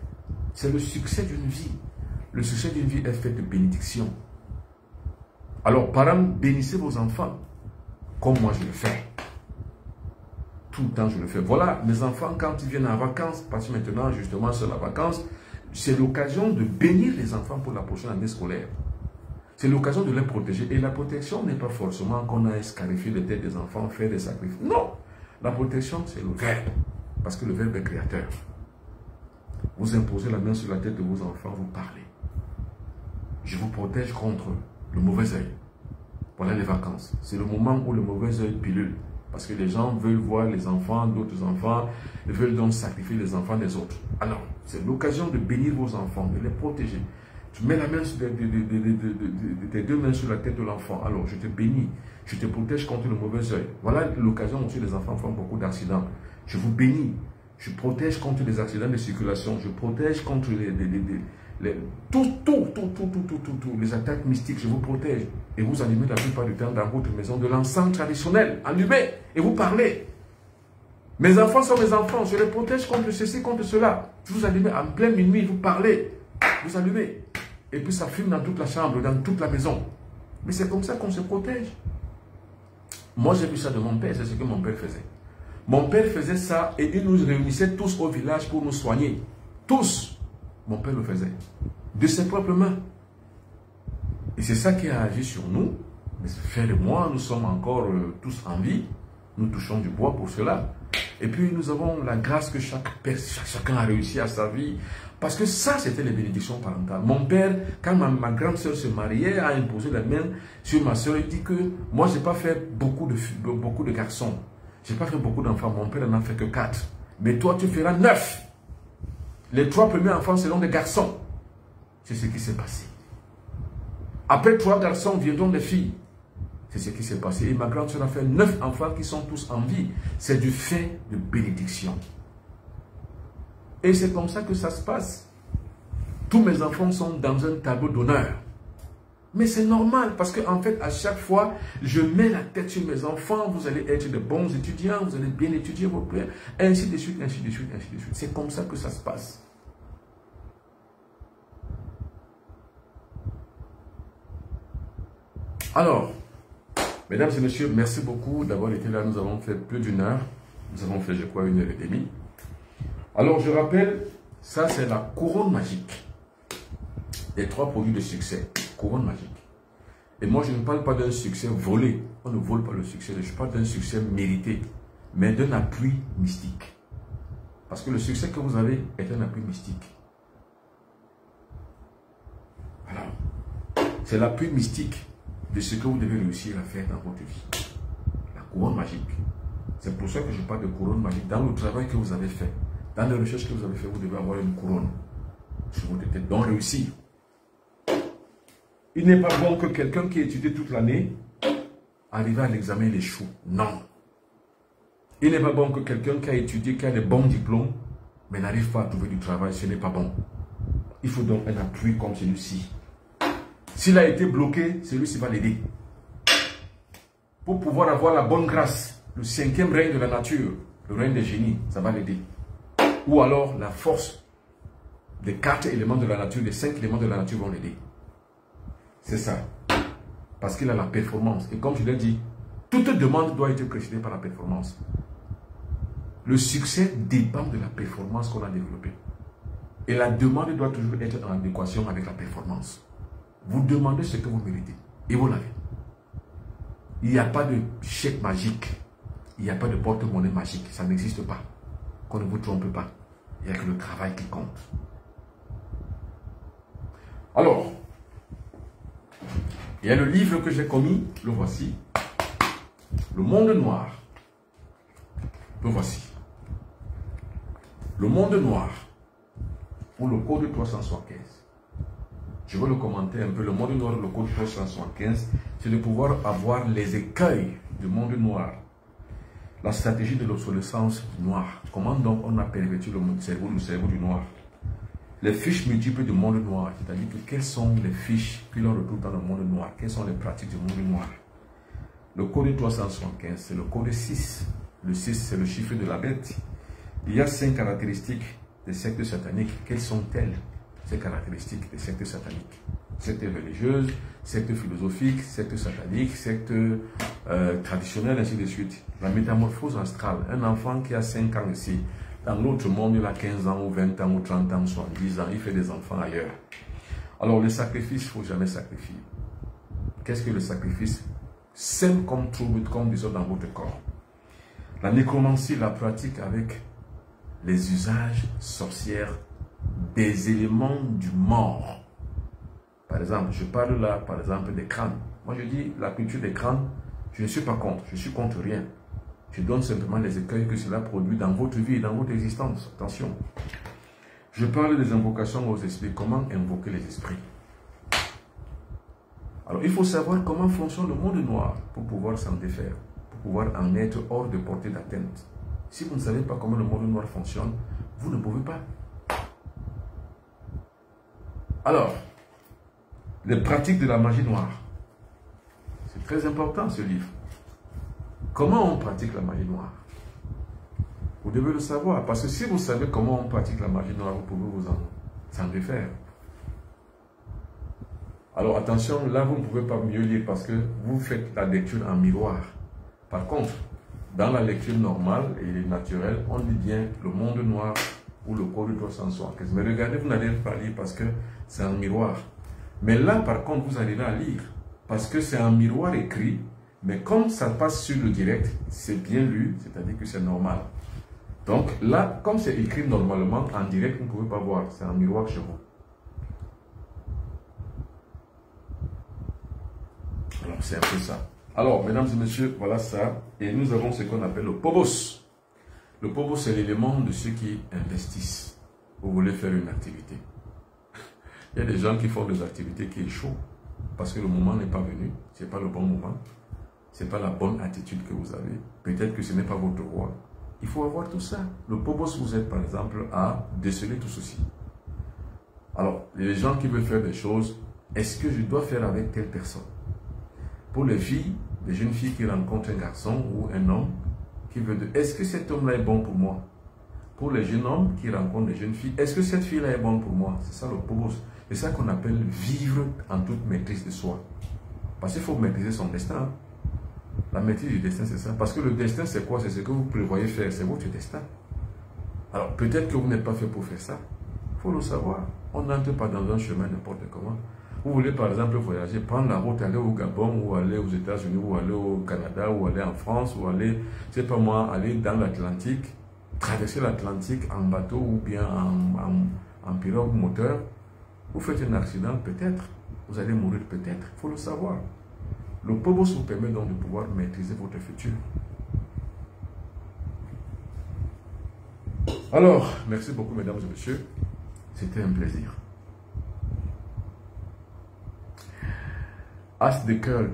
C'est le succès d'une vie. Le succès d'une vie est fait de bénédictions. Alors, parents, bénissez vos enfants, comme moi je le fais. Tout le temps, je le fais. Voilà, mes enfants, quand ils viennent en vacances, parce que maintenant, justement, c'est la vacance, c'est l'occasion de bénir les enfants pour la prochaine année scolaire. C'est l'occasion de les protéger. Et la protection n'est pas forcément qu'on a escarifié les têtes des enfants, faire des sacrifices. Non, la protection, c'est le Verbe, parce que le Verbe est créateur. Vous imposez la main sur la tête de vos enfants, vous parlez. je vous protège contre le mauvais œil. Voilà les vacances. C'est le moment où le mauvais œil pilule. Parce que les gens veulent voir les enfants d'autres enfants, ils veulent donc sacrifier les enfants des autres. Alors, c'est l'occasion de bénir vos enfants, de les protéger. Tu mets la main tes deux mains sur la tête de l'enfant. Alors, je te bénis, je te protège contre le mauvais œil. Voilà l'occasion où les enfants font beaucoup d'accidents. Je vous bénis, je protège contre les accidents de circulation, je protège contre les attaques mystiques, je vous protège. Et vous allumez la plupart du temps dans votre maison de l'encens traditionnel, allumez et vous parlez. Mes enfants sont mes enfants, je les protège contre ceci, contre cela. Vous allumez en pleine minuit, vous parlez, vous allumez. Et puis ça fume dans toute la chambre, dans toute la maison. Mais c'est comme ça qu'on se protège. Moi j'ai vu ça de mon père, c'est ce que mon père faisait. Mon père faisait ça et il nous réunissait tous au village pour nous soigner. Tous. Mon père le faisait. De ses propres mains. Et c'est ça qui a agi sur nous. Mais frère et moi, nous sommes encore tous en vie. Nous touchons du bois pour cela. Et puis nous avons la grâce que chacun a réussi à sa vie. Parce que ça, c'était les bénédictions parentales. Mon père, quand ma grande soeur se mariait, a imposé la main sur ma soeur. Il dit que moi, je n'ai pas fait beaucoup de garçons. Je n'ai pas fait beaucoup d'enfants. Mon père n'en a fait que 4. Mais toi, tu feras 9. Les 3 premiers enfants seront des garçons. C'est ce qui s'est passé. Après 3 garçons viendront des filles. C'est ce qui s'est passé. Et ma grande soeur a fait 9 enfants qui sont tous en vie. C'est du fait de bénédiction. Et c'est comme ça que ça se passe. Tous mes enfants sont dans un tableau d'honneur. Mais c'est normal parce qu'en fait, à chaque fois, je mets la tête sur mes enfants. Vous allez être de bons étudiants, vous allez bien étudier vos prières, ainsi de suite, ainsi de suite, ainsi de suite. C'est comme ça que ça se passe. Alors, mesdames et messieurs, merci beaucoup d'avoir été là. Nous avons fait plus d'1 heure. Nous avons fait, je crois, 1h30. Alors, je rappelle, ça c'est la couronne magique. Les 3 produits de succès. Couronne magique. Et moi, je ne parle pas d'un succès volé. On ne vole pas le succès. Je parle d'un succès mérité, mais d'un appui mystique. Parce que le succès que vous avez est un appui mystique. Alors, c'est l'appui mystique de ce que vous devez réussir à faire dans votre vie. La couronne magique. C'est pour ça que je parle de couronne magique. Dans le travail que vous avez fait, dans les recherches que vous avez fait, vous devez avoir une couronne sur votre tête. Donc réussir. Il n'est pas bon que quelqu'un qui a étudié toute l'année arrive à l'examen et échoue. Non. Il n'est pas bon que quelqu'un qui a étudié, qui a des bons diplômes, mais n'arrive pas à trouver du travail. Ce n'est pas bon. Il faut donc un appui comme celui-ci. S'il a été bloqué, celui-ci va l'aider. Pour pouvoir avoir la bonne grâce, le 5e règne de la nature, le règne des génies, ça va l'aider. Ou alors la force des 4 éléments de la nature, des 5 éléments de la nature vont l'aider. C'est ça. Parce qu'il a la performance. Et comme je l'ai dit, toute demande doit être précédée par la performance. Le succès dépend de la performance qu'on a développée. Et la demande doit toujours être en adéquation avec la performance. Vous demandez ce que vous méritez. Et vous l'avez. Il n'y a pas de chèque magique. Il n'y a pas de porte-monnaie magique. Ça n'existe pas. Qu'on ne vous trompe pas. Il n'y a que le travail qui compte. Alors, il y a le livre que j'ai commis. Le voici. Le monde noir. Le voici. Le monde noir. Pour le code 375. Je vais le commenter un peu. Le monde noir, le code 375, c'est de pouvoir avoir les écueils du monde noir. La stratégie de l'obsolescence noire. Comment donc on a perverti le cerveau du noir. Les fiches multiples du monde noir. C'est-à-dire que quelles sont les fiches qui leur retrouvent dans le monde noir. Quelles sont les pratiques du monde noir. Le code 375, c'est le code 6. Le 6, c'est le chiffre de la bête. Il y a 5 caractéristiques des sectes sataniques. Quelles sont-elles? Ces caractéristiques des sectes sataniques. Sectes religieuses, sectes philosophiques, sectes sataniques, sectes traditionnelles, ainsi de suite. La métamorphose astrale. Un enfant qui a 5 ans ici, dans l'autre monde, il a 15 ans, ou 20 ans, ou 30 ans, ou 70 ans, il fait des enfants ailleurs. Alors, le sacrifice, il ne faut jamais sacrifier. Qu'est-ce que le sacrifice? Sème comme trouble, comme désordre dans votre corps. La nécromancie, la pratique avec les usages sorcières des éléments du mort. Par exemple, je parle là, par exemple, des crânes. Moi, je dis la culture des crânes, je ne suis pas contre, je suis contre rien. Je donne simplement les écueils que cela produit dans votre vie et dans votre existence. Attention. Je parle des invocations aux esprits. Comment invoquer les esprits? Alors, il faut savoir comment fonctionne le monde noir pour pouvoir s'en défaire, pour pouvoir en être hors de portée d'atteinte. Si vous ne savez pas comment le monde noir fonctionne, vous ne pouvez pas. Alors, les pratiques de la magie noire. C'est très important ce livre. Comment on pratique la magie noire? Vous devez le savoir, parce que si vous savez comment on pratique la magie noire, vous pouvez vous en défaire. Alors attention, là vous ne pouvez pas mieux lire parce que vous faites la lecture en miroir. Par contre, dans la lecture normale et naturelle, on lit bien le monde noir ou le code 375. Mais regardez, vous n'allez pas lire parce que c'est un miroir. Mais là, par contre, vous arrivez à lire parce que c'est un miroir écrit. Mais comme ça passe sur le direct, c'est bien lu, c'est-à-dire que c'est normal. Donc là, comme c'est écrit normalement, en direct, vous ne pouvez pas voir. C'est un miroir chez vous. Alors, c'est un peu ça. Alors, mesdames et messieurs, voilà ça. Et nous avons ce qu'on appelle le Phobos. Le Phobos, c'est l'élément de ceux qui investissent. Vous voulez faire une activité. Il y a des gens qui font des activités qui échouent parce que le moment n'est pas venu. Ce n'est pas le bon moment. Ce n'est pas la bonne attitude que vous avez. Peut-être que ce n'est pas votre roi. Il faut avoir tout ça. Le Phobos vous aide par exemple à déceler tout ceci. Alors, les gens qui veulent faire des choses, est-ce que je dois faire avec telle personne? Pour les filles, les jeunes filles qui rencontrent un garçon ou un homme, qui veut de, est-ce que cet homme-là est bon pour moi? Pour les jeunes hommes qui rencontrent des jeunes filles, est-ce que cette fille-là est bonne pour moi? C'est ça le Phobos. C'est ça qu'on appelle vivre en toute maîtrise de soi. Parce qu'il faut maîtriser son destin. La maîtrise du destin, c'est ça. Parce que le destin, c'est quoi? C'est ce que vous prévoyez faire. C'est votre destin. Alors, peut-être que vous n'êtes pas fait pour faire ça. Il faut le savoir. On n'entre pas dans un chemin n'importe comment. Vous voulez, par exemple, voyager, prendre la route, aller au Gabon, ou aller aux États-Unis, ou aller au Canada, ou aller en France, ou aller, je ne sais pas moi, aller dans l'Atlantique, traverser l'Atlantique en bateau, ou bien en pirogue moteur. Vous faites un accident, peut-être. Vous allez mourir, peut-être. Il faut le savoir. Le Phobos vous permet donc de pouvoir maîtriser votre futur. Alors, merci beaucoup, mesdames et messieurs. C'était un plaisir. As de cœur,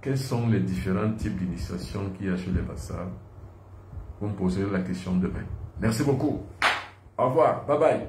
quels sont les différents types d'initiation qu'il y a chez les vassals? Vous me poserez la question demain. Merci beaucoup. Au revoir. Bye bye.